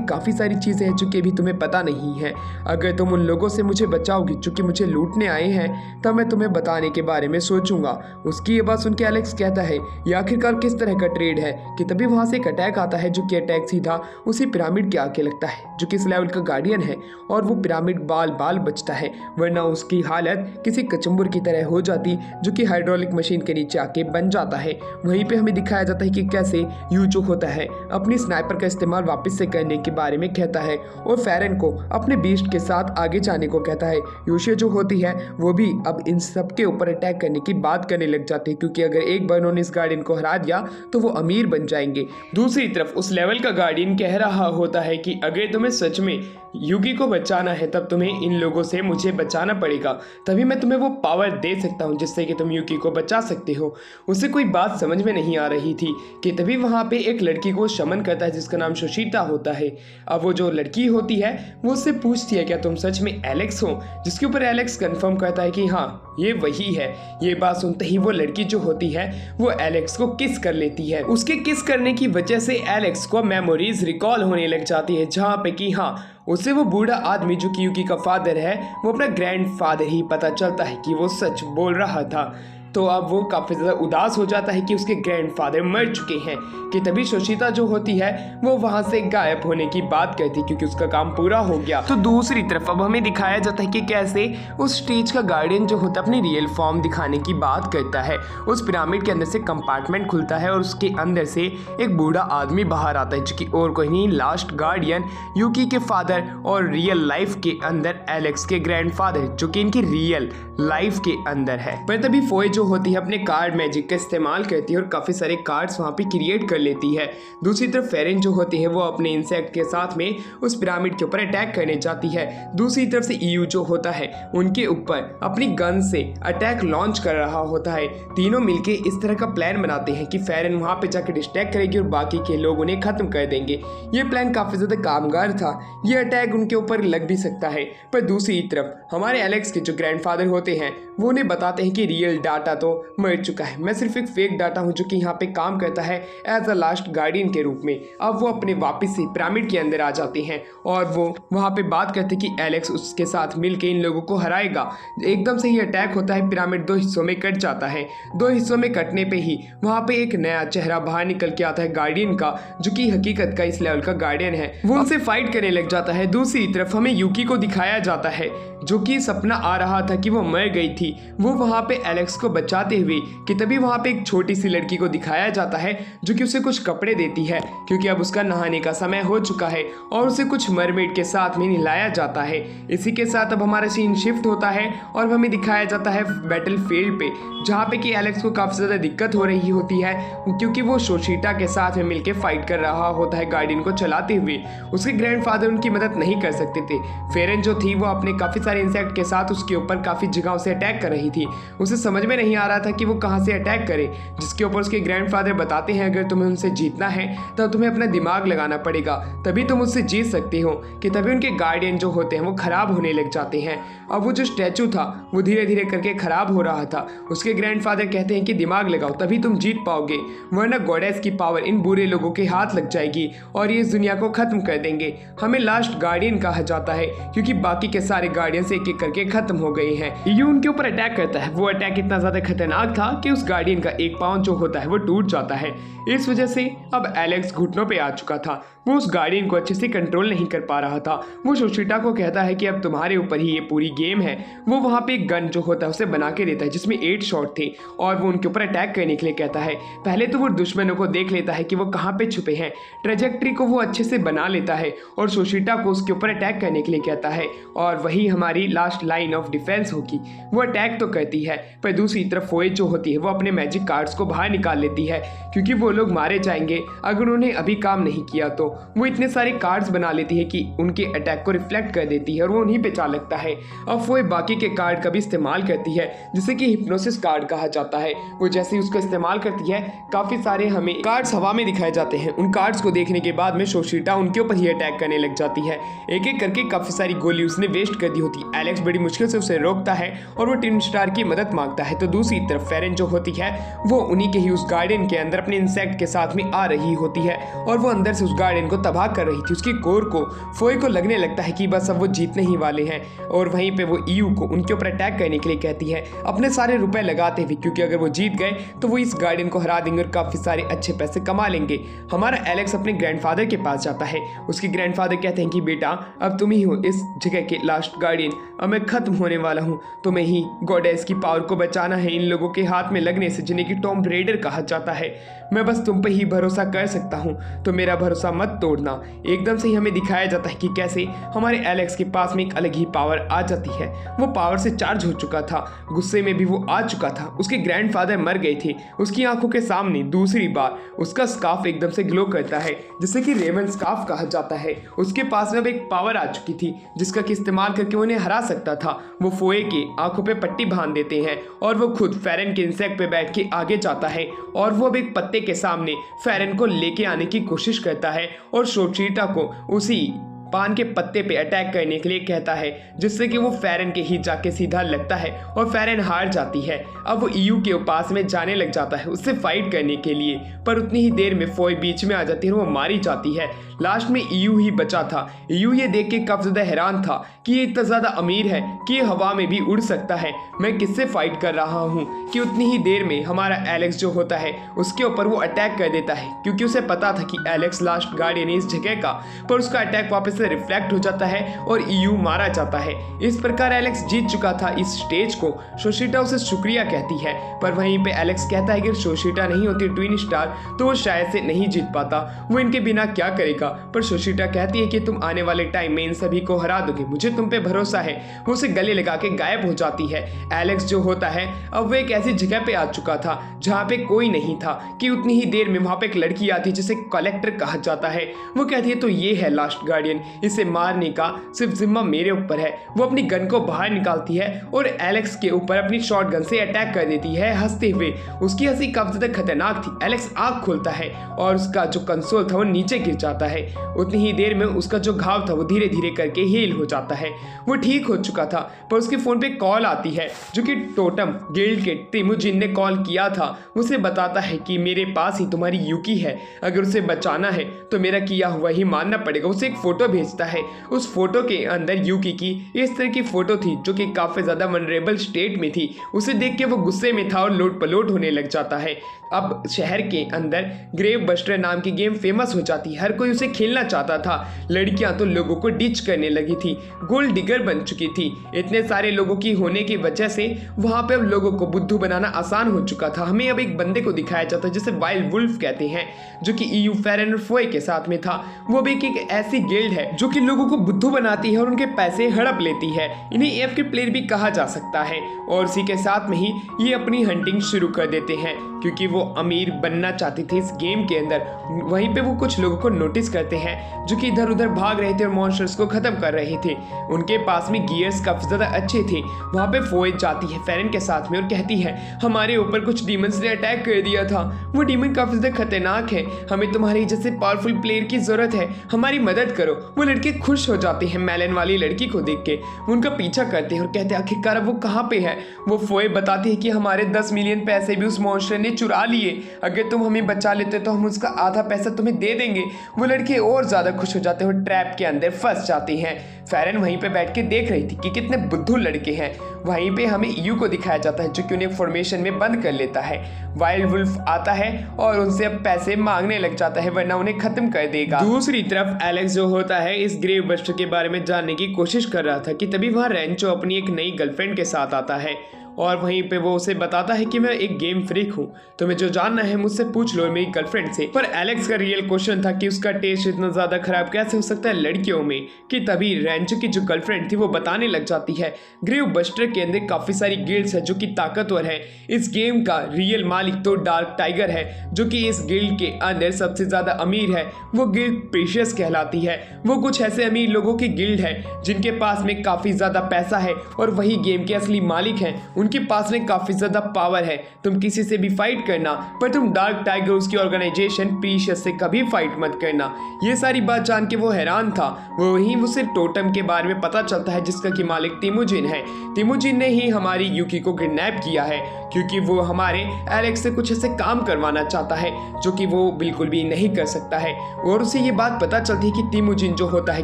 काफी सारी चीजें हैं जो कि अभी तुम्हें पता नहीं है। अगर तुम उन लोगों से मुझे बचाओगी जो कि मुझे लूटने आए हैं तब मैं तुम्हें बताने के बारे में सोचूंगा। उसकी ये बात सुन के एलेक्स कहता है ये आखिरकार किस तरह का ट्रेड है। कि तभी वहां से एक अटैक आता है जो कि अटैक सीधा उसी पिरामिड के आके लगता है जो कि इस लेवल का गार्डियन है और वो पिरामिड बाल बाल बचता है, वरना उसकी हालत किसी कचुम्बर की तरह हो जाती जो कि हाइड्रोलिक मशीन के नीचे आके बन जाता है। वहीं पे हमें दिखाया जाता है कि कैसे यू जो होता है अपनी स्नाइपर का इस्तेमाल वापस से करने के बारे में कहता है और फेरन को अपने बीस्ट के साथ आगे जाने को कहता है। योशिया जो होती है वो भी अब इन सब के ऊपर अटैक करने की बात करने लग जाती है क्योंकि अगर एक बार उन्होंने इस गार्डियन को हरा दिया तो वो अमीर बन जाएंगे। दूसरी तरफ उस लेवल का गार्डियन कह रहा होता है कि अगर तुम्हें सच में यूकी को बचाना है तब तुम्हें इन लोगों से मुझे बचाना पड़ेगा, तभी मैं तुम्हें वो पावर दे सकता हूँ जिससे कि तुम यूकी को बचा सकते हो। उसे कोई बात समझ में नहीं आ रही थी कि तभी वहाँ पे एक लड़की को शमन करता है जिसका नाम सुशीता होता है। अब वो जो लड़की होती है वो उससे पूछती है क्या तुम सच में एलेक्स हो, जिसके ऊपर एलेक्स कंफर्म करता है कि हाँ ये वही है। ये बात सुनते ही वो लड़की जो होती है वो एलेक्स को किस कर लेती है। उसके किस करने की वजह से एलेक्स को मेमोरीज रिकॉल होने लग जाती है जहाँ पे कि हाँ उसे वो बूढ़ा आदमी जो कि यूकी का फादर है वो अपना ग्रैंड फादर ही पता चलता है कि वो सच बोल रहा था। तो अब वो काफ़ी ज़्यादा उदास हो जाता है कि उसके ग्रैंडफादर मर चुके हैं। कि तभी सुशीता जो होती है वो वहाँ से गायब होने की बात कहती क्योंकि उसका काम पूरा हो गया। तो दूसरी तरफ अब हमें दिखाया जाता है कि कैसे उस स्टेज का गार्डियन जो होता है अपनी रियल फॉर्म दिखाने की बात करता है। उस पिरामिड के अंदर से कंपार्टमेंट खुलता है और उसके अंदर से एक बूढ़ा आदमी बाहर आता है जो कि और कोई नहीं लास्ट गार्डियन यूकी के फादर और रियल लाइफ के अंदर एलेक्स के ग्रैंडफादर जो कि इनकी रियल लाइफ के अंदर है। पर तभी फोए जो होती है अपने कार्ड मैजिक का इस्तेमाल करती है और काफ़ी सारे कार्ड्स वहाँ पे क्रिएट कर लेती है। दूसरी तरफ फेरन जो होती है वो अपने इंसेक्ट के साथ में उस पिरामिड के ऊपर अटैक करने जाती है। दूसरी तरफ से ईयू जो होता है उनके ऊपर अपनी गन से अटैक लॉन्च कर रहा होता है। तीनों मिलके इस तरह का प्लान बनाते हैं कि फेरन वहाँ पे जाकर डिस्ट्रैक्ट करेगी और बाकी के लोग उन्हें खत्म कर देंगे। ये प्लान काफ़ी ज़्यादा कामगार था, ये अटैक उनके ऊपर लग भी सकता है। पर दूसरी तरफ हमारे एलेक्स के जो ग्रैंडफादर होते हैं वो उन्हें बताते हैं कि रियल डाटा तो मर चुका है, मैं सिर्फ एक फेक डाटा हूँ जो कि यहाँ पे काम करता है एज अ लास्ट गार्डियन के रूप में। अब वो अपने वापस से पिरामिड के अंदर आ जाते हैं और वो वहाँ पे बात करते हैं कि एलेक्स उसके साथ मिलकर इन लोगों को हराएगा। एकदम से ही अटैक होता है, पिरामिड 2 हिस्सों में कट जाता है। 2 हिस्सों में कटने पे ही वहाँ पे एक नया चेहरा बाहर निकल के आता है गार्डियन का, जो कि हकीकत का इस लेवल का गार्डियन है। वो उनसे फाइट करने लग जाता है। दूसरी तरफ हमें यूकी को दिखाया जाता है जो कि सपना आ रहा था कि वो मर गई थी। वो वहाँ पे एलेक्स को बचाते हुए कि तभी वहाँ पे एक छोटी सी लड़की को दिखाया जाता है जो कि उसे कुछ कपड़े देती है क्योंकि अब उसका नहाने का समय हो चुका है और उसे कुछ मरमेड के साथ में नहलाया जाता है। इसी के साथ अब हमारा सीन शिफ्ट होता है और हमें दिखाया जाता है बैटल फील्ड पे, जहाँ पे कि एलेक्स को काफ़ी ज़्यादा दिक्कत हो रही होती है क्योंकि वो शोशिटा के साथ में मिलकर फाइट कर रहा होता है गार्डियन को चलाते हुए। उसके ग्रैंडफादर उनकी मदद नहीं कर सकते थे। फेरन जो थी वो अपने काफ़ी सारे इंसेक्ट के साथ उसके ऊपर काफ़ी जगहों से अटैक कर रही थी। उसे समझ में नहीं आ रहा था कि वो कहाँ से अटैक करे, जिसके ऊपर उसके ग्रैंडफादर बताते हैं अगर तुम्हें उनसे जीतना है तो तुम्हें अपना दिमाग लगाना पड़ेगा, तभी तुम उससे जीत सकते हो। कि तभी उनके गार्डियन जो होते हैं वो खराब होने लग जाते हैं। अब वो जो स्टैचू था वो धीरे धीरे करके खराब हो रहा था। उसके ग्रैंडफादर कहते हैं कि दिमाग लगाओ तभी तुम जीत पाओगे, वरना गॉडेस की पावर इन बुरे लोगों के हाथ लग जाएगी और ये इस दुनिया को खत्म कर देंगे। हमें लास्ट गार्डियन कहा जाता है क्योंकि बाकी के सारे गार्डियन एक एक करके खत्म हो गए हैं। ये उनके ऊपर अटैक करता है। वो अटैक इतना ज्यादा खतरनाक था कि उस गार्डियन का एक पाँव जो होता है वो टूट जाता है। इस वजह से अब एलेक्स घुटनों पे आ चुका था। वो उस गार्डियन को अच्छे से कंट्रोल नहीं कर पा रहा था। वो शोशिटा को कहता है कि अब तुम्हारे ऊपर ही ये पूरी गेम है। वो वहाँ पे एक गन जो होता है उसे बना के देता है जिसमें 8 शॉट थे और वो उनके ऊपर अटैक करने के लिए कहता है। पहले तो वो दुश्मनों को देख लेता है कि वो कहाँ पे छुपे हैं, ट्रेजेक्ट्री को वो अच्छे से बना लेता है और शोशिटा को उसके ऊपर अटैक करने के लिए कहता है और वही हमारी लास्ट लाइन ऑफ डिफेंस होगी। वो अटैक तो करती है पर दूसरी तरफ फोए जो होती है वो अपने मैजिक कार्ड्स को बाहर निकाल लेती है क्योंकि वो लोग मारे जाएंगे अगर उन्होंने अभी काम नहीं किया। तो वो इतने सारे कार्ड्स बना लेती है कि उनके अटैक को रिफ्लेक्ट कर देती है और वो उन्हीं पे चाल लगता है। अब वो बाकी के कार्ड का भी इस्तेमाल करती है जिसे कि हिप्नोसिस कार्ड कहा जाता है। वो जैसे ही उसका इस्तेमाल करती है काफ़ी सारे हमें कार्ड्स हवा में दिखाए जाते हैं। उन कार्ड्स को देखने के बाद में शोशिटा उनके ऊपर ही अटैक करने लग जाती है। एक एक करके काफ़ी सारी गोली उसने वेस्ट कर दी होती। एलेक्स बड़ी मुश्किल से उसे रोकता है और वो टिन स्टार की मदद मांगता है। तो दूसरी तरफ फेरन जो होती है वो उन्हीं के ही उस गार्डियन के अंदर अपने इंसेक्ट के साथ में आ रही होती है और वो अंदर से उस गार्डियन को तबाह कर रही थी। उसके कोर को फोए को लगने लगता है कि बस अब वो जीतने ही वाले हैं और वहीं पे वो ईयू को उनके ऊपर अटैक करने के लिए कहती है अपने सारे रुपए लगाते हुए, क्योंकि अगर वो जीत गए तो वो इस गार्डियन को हरा देंगे और काफ़ी सारे अच्छे पैसे कमा लेंगे। हमारा एलेक्स अपने ग्रैंडफादर के पास जाता है। उसके ग्रैंडफादर कहते हैं कि बेटा अब तुम ही हो इस जगह के लास्ट गार्डियन, अब मैं खत्म होने वाला हूँ, तुम्हें ही गॉडेस की पावर को बचाना है इन लोगों के हाथ में लगने से जिन्हें कि टॉम रेडर कहा जाता है। मैं बस तुम पे ही भरोसा कर सकता हूँ, तो मेरा भरोसा मत तोड़ना। एकदम से ही हमें दिखाया जाता है कि कैसे हमारे एलेक्स के पास में एक अलग ही पावर आ जाती है। वो पावर से चार्ज हो चुका था, गुस्से में भी वो आ चुका था। उसके ग्रैंडफादर मर गए थे। उसकी आंखों के सामने दूसरी बार उसका स्कार्फ एकदम से ग्लो करता है जिसे कि रेवन स्कार्फ कहा जाता है। उसके पास में अब एक पावर आ चुकी थी जिसका कि इस्तेमाल करके उन्हें हरा सकता था। वो फोए की आंखों पे पट्टी बांध देते हैं और वो खुद फेरन के इंसेक्ट पे बैठ के आगे जाता है और वो अब एक पत्ते के सामने फेरन को लेके आने की कोशिश करता है और शोशिटा को उसी पान के पत्ते पे अटैक करने के लिए कहता है जिससे कि वो फेरन के ही जाके सीधा लगता है और फेरन हार जाती है। अब वो ईयू के पास में जाने लग जाता है उससे फाइट करने के लिए, पर उतनी ही देर में फोए बीच में आ जाती है और वो मारी जाती है। लास्ट में ईयू ही बचा था। ईयू ये देख के काफी ज्यादा हैरान था कि ये इतना ज्यादा अमीर है कि ये हवा में भी उड़ सकता है। मैं किससे फाइट कर रहा हूँ कि उतनी ही देर में हमारा एलेक्स जो होता है उसके ऊपर वो अटैक कर देता है, क्योंकि उसे पता था कि एलेक्स लास्ट गार्डियन है इस जगह का। पर उसका अटैक वापस से रिफ्लेक्ट हो जाता है और ईयू मारा जाता है। इस प्रकार एलेक्स जीत चुका था इस स्टेज को। शोशिटा उसे शुक्रिया कहती है, पर वहीं पे एलेक्स कहता है कि शोशिटा नहीं होती ट्विन स्टार तो वो शायद से नहीं जीत पाता। वो इनके बिना क्या करेगा। पर शोशिटा कहती है कि तुम आने वाले टाइम में इन सभी को हरा दोगे, मुझे तुम पे भरोसा है। वो उसे गले लगा के गायब हो जाती है। एलेक्स जो होता है अब वो एक ऐसी जगह पे आ चुका था जहाँ पे कोई नहीं था कि उतनी ही देर में वहाँ पे एक लड़की आती है जिसे कलेक्टर कहा जाता है। वो कहती है तो ये है लास्ट गार्डियन, इसे मारने का सिर्फ जिम्मा मेरे ऊपर है। वो अपनी गन को बाहर निकालती है और एलेक्स के ऊपर अपनी शॉट गन से अटैक कर देती है हंसते हुए। उसकी हंसी काफी ज्यादा खतरनाक थी। एलेक्स आंख खोलता है और उसका जो कंसोल था वो नीचे गिर जाता है। उतनी ही देर में उसका जो घाव था वो धीरे धीरे करके हील हो जाता है। वो ठीक हो चुका था पर उसके फोन पे कॉल आती है जो कि टोटम गिल्ड के तिमुजिन ने कॉल किया था। उसे बताता है कि मेरे पास ही तुम्हारी यूकी है, अगर उसे बचाना है तो मेरा किया हुआ ही मानना पड़ेगा। उसे एक फोटो भेजता है। उस फोटो के अंदर यूकी की इस तरह की फोटो थी जो कि काफी ज्यादा वनरेबल स्टेट में थी। उसे देख के वो गुस्से में था और लोट पलोट होने लग जाता है। अब शहर के अंदर ग्रेव बस्टर नाम की गेम फेमस हो जाती है। हर कोई उसे खेलना चाहता था। लड़कियां तो लोगों को डिच करने लगी थी, गोल्ड डिगर बन चुकी थी। इतने सारे लोगों की होने की वजह से वहां पे अब लोगों को बुद्धू बनाना आसान हो चुका था। हमें अब एक बंदे को दिखाया जाता है जिसे वाइल्ड वुल्फ कहते हैं, जो कि ईयू फेरन और फोए के साथ में था। वो भी एक ऐसी गिल्ड है जो कि लोगों को बुद्धू बनाती है और उनके पैसे हड़प लेती है। इन्हें एफ के प्लेयर भी कहा जा सकता है और इसी के साथ में ही ये अपनी हंटिंग शुरू कर देते हैं क्योंकि वो अमीर बनना चाहती थी इस गेम के अंदर। वहीं पे वो कुछ लोगों को नोटिस करते हैं जो कि इधर उधर भाग रहे थे और मॉन्स्टर्स को खत्म कर रहे थे। उनके पास में गियर्स काफी ज्यादा अच्छे थे। वहां पे फोए जाती है फेरन के साथ में और कहती है हमारे ऊपर कुछ डीमंस ने अटैक कर दिया था। वो डीमन काफी ज्यादा खतरनाक है, हमें तुम्हारी जैसे पावरफुल प्लेयर की जरूरत है, हमारी मदद करो। वो लड़के खुश हो जाते हैं मेलन वाली लड़की को देख के। उनका पीछा करते हैं और कहते हैं आखिरकार वो कहाँ पे है। वो फोए बताती है कि हमारे 10 मिलियन पैसे भी उस मॉन्स्टर ने चुरा लिए, अगर तुम हमें बचा लेते तो हम उसका आधा पैसा तुम्हें दे देंगे। वो लड़के और ज्यादा खुश हो जाते हैं और ट्रैप के अंदर फंस जाती हैं। फेरन वहीं पे बैठ के देख रही थी कि कितने बुद्धू लड़के हैं। वहीं पे हमें यू को दिखाया जाता है जो कि उन्हें फॉर्मेशन में बंद कर लेता है। वाइल्ड वुल्फ आता है और उनसे अब पैसे मांगने लग जाता है वरना उन्हें खत्म कर देगा। दूसरी तरफ एलेक्स जो होता है इस ग्रेव बस्टर के बारे में जानने की कोशिश कर रहा था कि तभी वहां रेंचो अपनी एक नई गर्लफ्रेंड के साथ आता है और वहीं पे वो उसे बताता है कि मैं एक गेम फ्रीक हूँ, तुम्हें जो जानना है मुझसे पूछ लो मेरी गर्लफ्रेंड से। पर एलेक्स का रियल क्वेश्चन था कि उसका टेस्ट इतना ज्यादा खराब कैसे हो सकता है लड़कियों में, कि तभी रेंचो की जो गर्लफ्रेंड थी वो बताने लग जाती है ग्रेव बस्टर के अंदर काफी सारी गिल्ड्स है जो कि ताकतवर है। इस गेम का रियल मालिक तो डार्क टाइगर है जो कि इस गिल्ड के अंदर सबसे ज्यादा अमीर है। वो गिल्ड प्रीशियस कहलाती है। वो कुछ ऐसे अमीर लोगों की गिल्ड है जिनके पास में काफी ज्यादा पैसा है और वही गेम के असली मालिक हैं। उनके पास में काफी ज्यादा पावर है। तुम किसी से भी फाइट करना, पर तुम डार्क टाइगर उसकी ऑर्गेनाइजेशन प्रीशियस से कभी फाइट मत करना। ये सारी बात जान के वो हैरान था। वहीं उसे टोटम के बारे में पता चलता है जिसका कि मालिक तिमुजिन है। तिमुजिन ने ही हमारी यूकी को किडनैप किया है क्योंकि वो हमारे एलेक्स से कुछ ऐसे काम करवाना चाहता है जो कि वो बिल्कुल भी नहीं कर सकता है। और उसे ये बात पता चलती है कि तिमुजिन जो होता है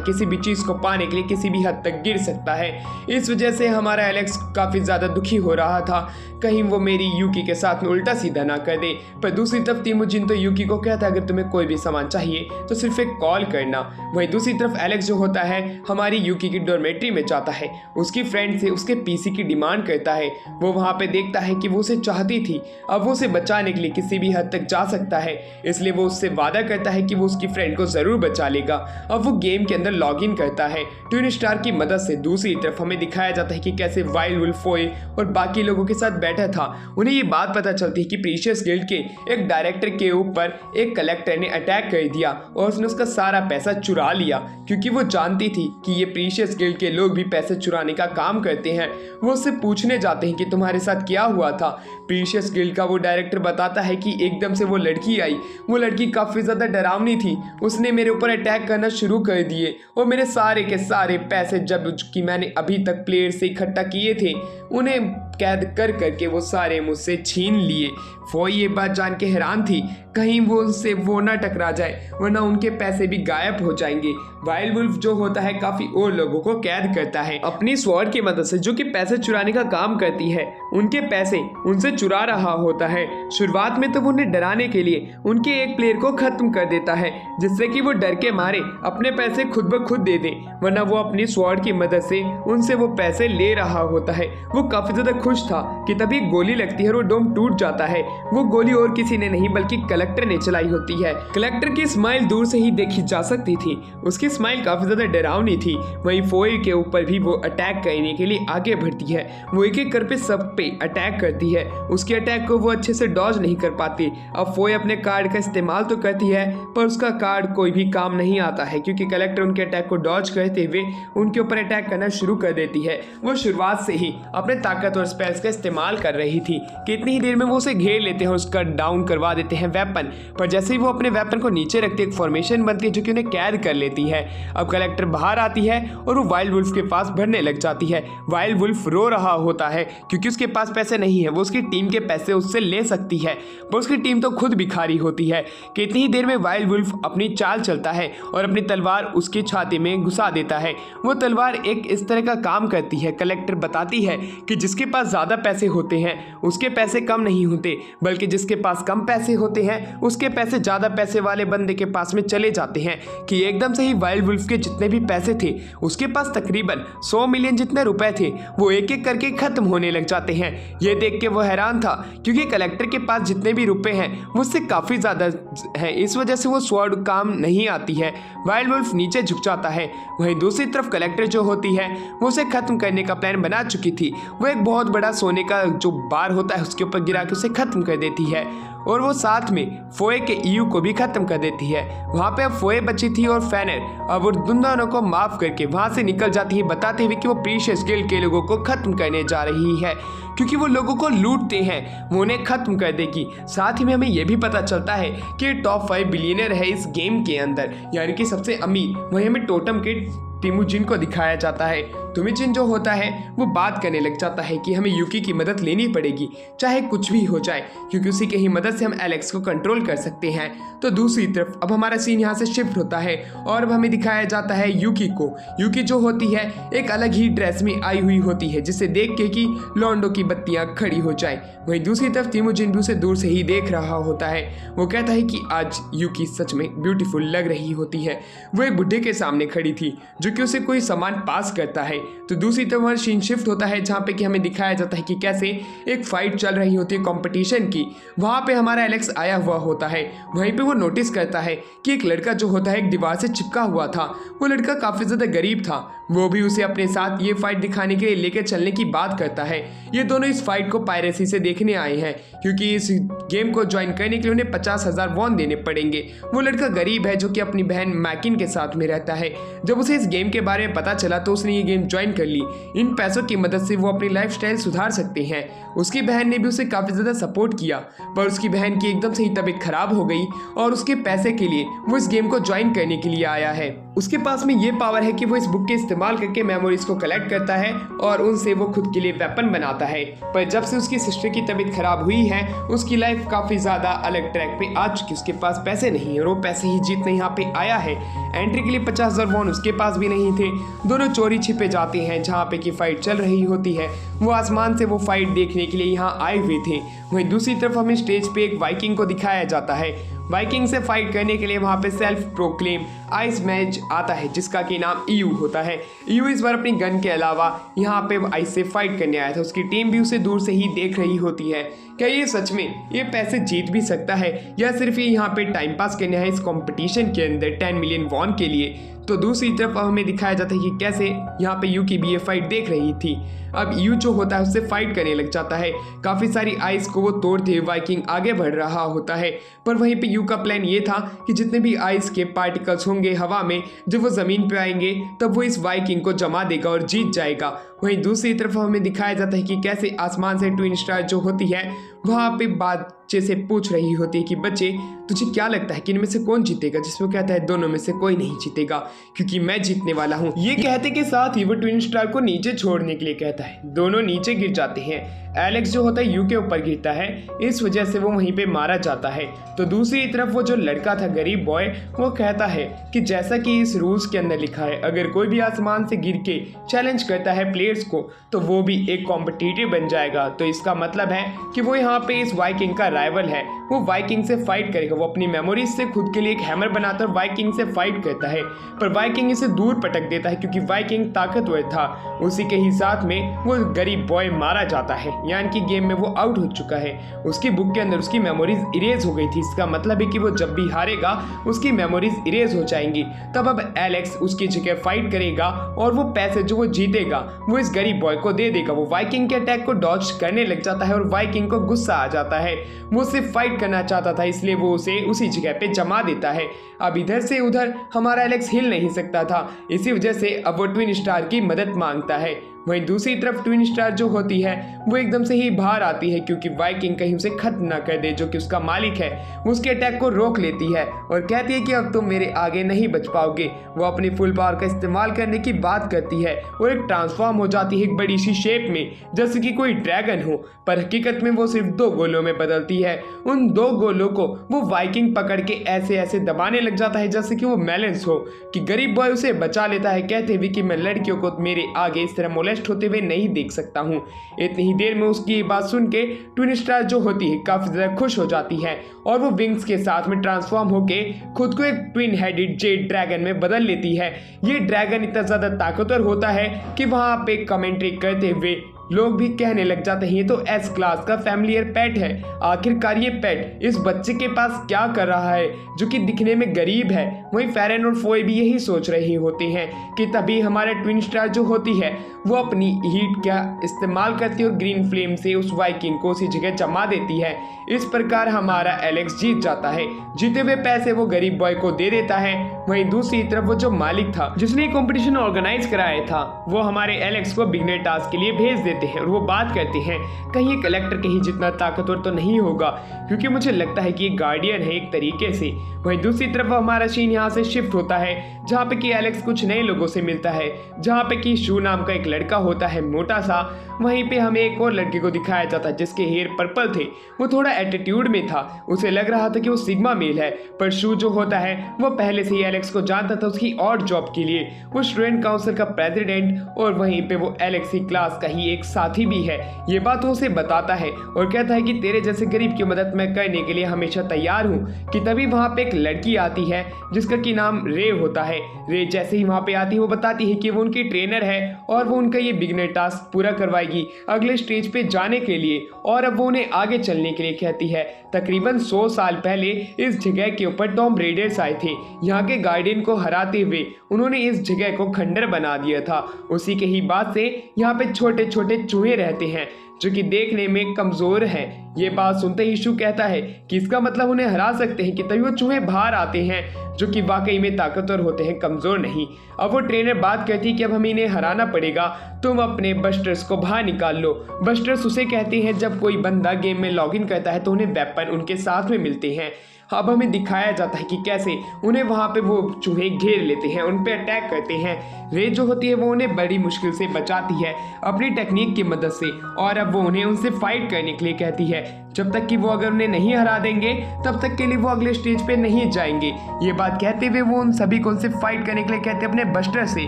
किसी भी चीज को पाने के लिए किसी भी हद तक गिर सकता है। इस वजह से हमारा एलेक्स काफी ज्यादा दुखी हो रहा था कहीं वो मेरी यूकी के साथ में उल्टा सीधा ना कर दे। पर दूसरी तरफ तिमुजिन तो यूकी को कहता है अगर तुम्हें कोई भी सामान चाहिए तो सिर्फ एक कॉल करना। वहीं दूसरी तरफ एलेक्स जो होता है हमारी यूकी की डॉर्मेट्री में जाता है, उसकी फ्रेंड से उसके पीसी की डिमांड करता है। वो वहां पे देखता है कि वो उसे चाहती थी, अब वो उसे बचाने के लिए किसी भी हद तक जा सकता है, इसलिए वो उससे वादा करता है कि वो उसकी फ्रेंड को जरूर बचा लेगा। अब वो गेम के अंदर लॉग इन करता है ट्विन स्टार की मदद से। दूसरी तरफ हमें दिखाया जाता है कि कैसे वाइल्ड वुल्फ फोए और बाकी लोगों के साथ बैठा था। उन्हें ये बात पता चलती है कि प्रीशियस गिल्ड के एक डायरेक्टर के ऊपर एक कलेक्टर ने अटैक कर दिया और उसने उसका सारा पैसा चुरा लिया क्योंकि वो जानती थी कि ये प्रीशियस गिल्ड के लोग भी पैसे चुराने का काम करते हैं। वो उससे पूछने जाते हैं कि तुम्हारे साथ क्या हुआ था। प्रीशियस गिल्ड का वो डायरेक्टर बताता है कि एकदम से वो लड़की आई। वो लड़की काफी ज्यादा डरावनी थी, उसने मेरे ऊपर अटैक करना शुरू कर दिए और मेरे सारे के सारे पैसे जब कि मैंने अभी तक प्लेयर से इकट्ठा किए थे उन्हें कैद कर करके वो सारे मुझसे छीन लिए। फोई ये बात जान के हैरान थी कहीं वो उनसे वो ना टकरा जाए वरना उनके पैसे भी गायब हो जाएंगे। वाइल्ड वुल्फ जो होता है काफी और लोगों को कैद करता है अपनी स्वॉर्ड की मदद से जो कि पैसे चुराने का काम करती है। उनके पैसे उनसे चुरा रहा होता है। शुरुआत में तो वो उन्हें डराने के लिए उनके एक प्लेयर को खत्म कर देता है जिससे कि वो डर के मारे अपने पैसे खुद ब खुद दे दे, वरना वो अपनी स्वॉर्ड की मदद से उनसे वो पैसे ले रहा होता है। वो काफी ज्यादा खुश था कि तभी गोली लगती है और वो डोम टूट जाता है। वो गोली और किसी ने नहीं बल्कि कलेक्टर ने चलाई होती है। कलेक्टर की स्माइल दूर से ही देखी जा सकती थी। उसकी स्माइल काफी ज्यादा डरावनी थी। वहीं फोए के ऊपर भी वो अटैक करने के लिए आगे बढ़ती है। वो एक एक करके सब पे अटैक करती है। उसके अटैक को वो अच्छे से डॉज नहीं कर पाती। अब फोए अपने कार्ड का इस्तेमाल तो करती है पर उसका कार्ड कोई भी काम नहीं आता है, क्योंकि कलेक्टर उनके अटैक को डॉज करते हुए उनके ऊपर अटैक करना शुरू कर देती है। वो शुरुआत से ही अपने ताकत और स्पेल्स का इस्तेमाल कर रही थी कि इतनी ही देर में वो उसे घेर लेते हैं, उसका डाउन करवा देते हैं वेपन। पर जैसे ही वो अपने वेपन को नीचे रखते एक फॉर्मेशन बनती है जो कि उन्हें कैद कर लेती है। अब कलेक्टर बाहर आती है और वो वाइल्ड वुल्फ के पास भरने लग जाती है। वाइल्ड वुल्फ रो रहा होता है क्योंकि उसके पास पैसे नहीं है। वो उसकी टीम के पैसे उससे ले सकती है पर उसकी टीम तो खुद भिखारी होती है कि इतनी ही देर में वाइल्ड वुल्फ अपनी चाल चलता है और अपनी तलवार उसकी छाती में घुसा देता है। वो तलवार एक इस तरह का काम करती है, कलेक्टर बताती है कि जिसके पास ज़्यादा पैसे होते हैं उसके पैसे कम नहीं होते, बल्कि जिसके पास कम पैसे होते हैं उसके पैसे ज़्यादा पैसे वाले बंदे के पास में चले जाते हैं। कि एकदम से ही वाइल्ड वुल्फ के जितने भी पैसे थे उसके पास तकरीबन 100 मिलियन जितने रुपए थे वो एक एक करके खत्म होने लग जाते हैं। ये देख के वो हैरान था क्योंकि कलेक्टर के पास जितने भी रुपए हैं वो उससे काफ़ी ज़्यादा है, इस वजह से वो स्वॉर्ड काम नहीं आती है। वाइल्ड वुल्फ नीचे झुक जाता है। वहीं दूसरी तरफ कलेक्टर जो होती है वो उसे खत्म करने का प्लान बना चुकी थी। वो एक बहुत बड़ा सोने का जो बार होता है उसके ऊपर गिरा के उसे खत्म कर देती है और वो साथ में फोए के ईयू को भी खत्म कर देती है। वहाँ पे अब फोए बची थी और फैनर अब उन दोनों को माफ करके वहाँ से निकल जाती है, बताते हुए कि वो प्रीशियस गिल्ड के लोगों को खत्म करने जा रही है क्योंकि वो लोगों को लूटते हैं, वो उन्हें खत्म कर देगी। साथ ही में हमें यह भी पता चलता है कि टॉप 5 बिलियनर है इस गेम के अंदर, यानी कि सबसे अमीर। वहीं हमें टोटम के टिमुजिन को दिखाया जाता है। तुमिजिन जो होता है वो बात करने लग जाता है कि हमें यूकी की मदद लेनी पड़ेगी चाहे कुछ भी हो जाए, क्योंकि उसी के ही मदद से हम एलेक्स को कंट्रोल कर सकते हैं। तो दूसरी तरफ अब हमारा सीन यहाँ से शिफ्ट होता है और अब हमें दिखाया जाता है यूकी को। यूकी जो होती है एक अलग ही ड्रेस में आई हुई होती है जिसे देख के कि लॉन्डो की बत्तियां खड़ी हो जाए। वहीं दूसरी तरफ तिमुजिन भी उसे दूर से ही देख रहा होता है। वो कहता है कि आज यूकी सच में ब्यूटीफुल लग रही होती है। वो एक बुढ़े के सामने खड़ी थी जो कि उसे कोई सामान पास करता है। तो दूसरी तरफ हमारा सीन शिफ्ट होता है जहाँ पे कि हमें दिखाया जाता है कि कैसे एक फाइट चल रही होती है कंपटीशन की। वहाँ पे हमारा एलेक्स आया हुआ होता है। वहीं पे वो नोटिस करता है कि एक लड़का जो होता है एक दीवार से चिपका हुआ था। वो लड़का काफ़ी ज़्यादा गरीब था। वो भी उसे अपने साथ ये फाइट दिखाने के लिए लेकर चलने की बात करता है। ये दोनों इस फाइट को पायरेसी से देखने आए हैं क्योंकि इस गेम को ज्वाइन करने के लिए उन्हें 50,000 वॉन देने पड़ेंगे। वो लड़का गरीब है जो कि अपनी बहन मैकिन के साथ में रहता है। जब उसे इस गेम के बारे में पता चला तो उसने ये गेम ज्वाइन कर ली। इन पैसों की मदद से वो अपनी लाइफस्टाइल सुधार सकते हैं। उसकी बहन ने भी उसे काफ़ी ज़्यादा सपोर्ट किया, पर उसकी बहन की एकदम से ही तबीयत खराब हो गई और उसके पैसे के लिए वो इस गेम को ज्वाइन करने के लिए आया है। उसके पास में ये पावर है कि वो इस बुक के इस्तेमाल करके मेमोरीज को कलेक्ट करता है और उनसे वो खुद के लिए वेपन बनाता है। पर जब से उसकी सिस्टर की तबीयत खराब हुई है उसकी लाइफ काफ़ी ज़्यादा अलग ट्रैक पे आ चुकी। उसके पास पैसे नहीं है और वो पैसे ही जीतने यहाँ पे आया है। एंट्री के लिए 50,000 वॉन उसके पास भी नहीं थे। दोनों चोरी छिपे जाते हैं जहाँ पे की फाइट चल रही होती है। वो आसमान से वो फाइट देखने के लिए यहाँ आए हुए थे। वहीं दूसरी तरफ हमें स्टेज पे एक वाइकिंग को दिखाया जाता है। वाइकिंग से फाइट करने के लिए वहाँ पे सेल्फ प्रोक्लेम आइस मैच आता है जिसका कि नाम ईयू होता है। ईयू इस बार अपनी गन के अलावा यहाँ पे आइस से फाइट करने आया था। उसकी टीम भी उसे दूर से ही देख रही होती है। क्या ये सच में ये पैसे जीत भी सकता है या सिर्फ ये यहाँ पे टाइम पास करने है इस कंपटीशन के अंदर 10 मिलियन वॉन के लिए। तो दूसरी तरफ हमें दिखाया जाता है कि कैसे यहाँ पे यू की भी ये फाइट देख रही थी। अब यू जो होता है उससे फाइट करने लग जाता है। काफ़ी सारी आइस को वो तोड़ते हुए वाइकिंग आगे बढ़ रहा होता है। पर वहीं पे यू का प्लान ये था कि जितने भी आइस के पार्टिकल्स होंगे हवा में जब वो ज़मीन पे आएंगे तब वो इस वाइकिंग को जमा देगा और जीत जाएगा। वहीं दूसरी तरफ हमें दिखाया जाता है कि कैसे आसमान से ट्विन स्टार जो होती है वहाँ पे बच्चे से पूछ रही होती है कि बच्चे तुझे क्या लगता है कि इनमें से कौन जीतेगा, जिसमें कहता है दोनों में से कोई नहीं जीतेगा क्योंकि मैं जीतने वाला हूँ। ये कहते के साथ ही वो ट्विन स्टार को नीचे छोड़ने के लिए कहता है। दोनों नीचे गिर जाते हैं। एलेक्स जो होता है यू के ऊपर गिरता है, इस वजह से वो वहीं पे मारा जाता है। तो दूसरी तरफ वो जो लड़का था गरीब बॉय वो कहता है कि जैसा कि इस रूल्स के अंदर लिखा है अगर कोई भी आसमान से गिर के चैलेंज करता है प्लेयर्स को तो वो भी एक कॉम्पिटिटिव बन जाएगा। तो इसका मतलब है कि वो यहाँ पे इस वाइकिंग का राइवल है वो वाइकिंग से फाइट करेगा। वो अपनी मेमोरीज से खुद के लिए एक हैमर बनाता है और वाइकिंग से फाइट करता है, पर वाइकिंग इसे दूर पटक देता है क्योंकि वाइकिंग ताकतवर था। उसी के ही साथ में वो गरीब बॉय मारा जाता है, यानी कि गेम में वो आउट हो चुका है। उसकी बुक के अंदर उसकी मेमोरीज इरेज हो गई थी। इसका मतलब है कि वो जब भी हारेगा उसकी मेमोरीज इरेज हो जाएंगी। तब अब एलेक्स उसकी जगह फाइट करेगा और वो पैसे जो वो जीतेगा वो इस गरीब बॉय को दे देगा। वो वाइकिंग के अटैक को डॉज करने लग जाता है और वाइकिंग को गुस्सा आ जाता है। वो सिर्फ फाइट करना चाहता था, इसलिए वो उसे उसी जगह पे जमा देता है। अब इधर से उधर हमारा एलेक्स हिल नहीं सकता था, इसी वजह से अब वो ट्विन स्टार की मदद मांगता है। वहीं दूसरी तरफ ट्विन स्टार जो होती है वो एकदम से ही बाहर आती है क्योंकि वाइकिंग कहीं उसे खत्म ना कर दे, जो कि उसका मालिक है। वो उसके अटैक को रोक लेती है और कहती है कि अब तुम मेरे आगे नहीं बच पाओगे। वो अपनी फुल पावर का इस्तेमाल करने की बात करती है और एक ट्रांसफॉर्म हो जाती है एक बड़ी सी शेप में, जैसे कि कोई ड्रैगन हो, पर हकीकत में वो सिर्फ 2 गोलों में बदलती है। उन 2 गोलों को वो वाइकिंग पकड़ के ऐसे ऐसे दबाने लग जाता है जैसे कि वो बैलेंस हो, कि गरीब बॉय उसे बचा लेता है, कहते हुए कि मैं लड़कियों को मेरे आगे इस तरह मोलेस्ट होते हुए नहीं देख सकता हूँ। इतनी ही देर में उसकी बात सुन के ट्विन स्टार जो होती है काफी ज्यादा खुश हो जाती है और वो विंग्स के साथ में ट्रांसफॉर्म होके खुद को एक ट्विन हेडेड जेड ड्रैगन में बदल लेती है। ये ड्रैगन इतना ज्यादा ताकतवर होता है कि वहां पे कमेंट्री करते हुए लोग भी कहने लग जाते हैं ये तो एस क्लास का फैमिलियर पेट है। आखिरकार ये पेट इस बच्चे के पास क्या कर रहा है जो कि दिखने में गरीब है। वहीं फेरन और फोय भी यही सोच रहे होते हैं कि तभी हमारे ट्विन स्टार जो होती है वो अपनी हीट का इस्तेमाल करती है और ग्रीन फ्लेम से उस वाइकिंग को उसी जगह जमा देती है। इस प्रकार हमारा एलेक्स जीत जाता है। जीते हुए पैसे वो गरीब बॉय को दे देता है। वहीं दूसरी तरफ वो जो मालिक था जिसने कंपटीशन ऑर्गेनाइज कराया था वो हमारे एलेक्स को बिगनर टास्क के लिए भेज देते हैं और वो बात करते हैं कहीं ये कलेक्टर के ही जितना ताकतवर तो नहीं होगा, क्योंकि मुझे लगता है कि ये गार्डियन है एक तरीके से। वहीं दूसरी तरफ हमारा सीन यहाँ से शिफ्ट होता है जहाँ पे कि एलेक्स कुछ नए लोगों से मिलता है, जहाँ पे कि शू नाम का एक लड़का होता है मोटा सा। वहीं पे हमें एक और लड़के को दिखाया जाता है जिसके हेयर पर्पल थे। वो थोड़ा एटीट्यूड में था, उसे लग रहा था कि वो सिग्मा मेल है, पर शू जो होता है वो पहले से ही एलेक्स को जानता था उसकी और जॉब के लिए। वो स्टूडेंट काउंसिल का प्रेसिडेंट और वहीं पे वो एलेक्स की क्लास का ही एक साथी भी है। ये बात वो उसे बताता है और कहता है कि तेरे जैसे गरीब की मदद मैं करने के लिए हमेशा तैयार हूँ। कि तभी वहाँ पे एक लड़की आती है जिसका की नाम रे होता है। रे जैसे ही वहाँ पे आती है वो बताती है कि वो उनकी ट्रेनर है और वो उनका ये बिगनर टास्क पूरा करवाएगी अगले स्टेज पे जाने के लिए, और अब वो उन्हें आगे चलने के लिए कहती है। तकरीबन 100 साल पहले इस जगह के ऊपर टॉम रेडर्स आए थे। यहाँ के गार्डियन को हराते हुए उन्होंने इस जगह को खंडर बना दिया था। उसी के ही बात से यहाँ पे छोटे छोटे चूहे रहते हैं जो कि देखने में कमजोर हैं। ये बात सुनते ही शू कहता है कि इसका मतलब उन्हें हरा सकते हैं, कि तभी वो चूहे बाहर आते हैं जो कि वाकई में ताकतवर होते हैं, कमजोर नहीं। अब वो ट्रेनर बात करती है कि अब हमें इन्हें हराना पड़ेगा, तुम अपने बस्टर्स को बाहर निकाल लो। बस्टर्स उसे कहते हैं जब कोई बंदा गेम में लॉगिन करता है तो उन्हें वेपन उनके साथ में मिलते हैं। अब हमें दिखाया जाता है कि कैसे उन्हें वहाँ पे वो चूहे घेर लेते हैं, उन पे अटैक करते हैं। रे जो होती है वो उन्हें बड़ी मुश्किल से बचाती है अपनी टेक्निक की मदद से, और अब वो उन्हें उनसे फाइट करने के लिए कहती है जब तक कि वो अगर उन्हें नहीं हरा देंगे तब तक के लिए वो अगले स्टेज पे नहीं जाएंगे। ये बात कहते हुए वो उन सभी को उनसे फाइट करने के लिए कहते हैं अपने बस्टर से।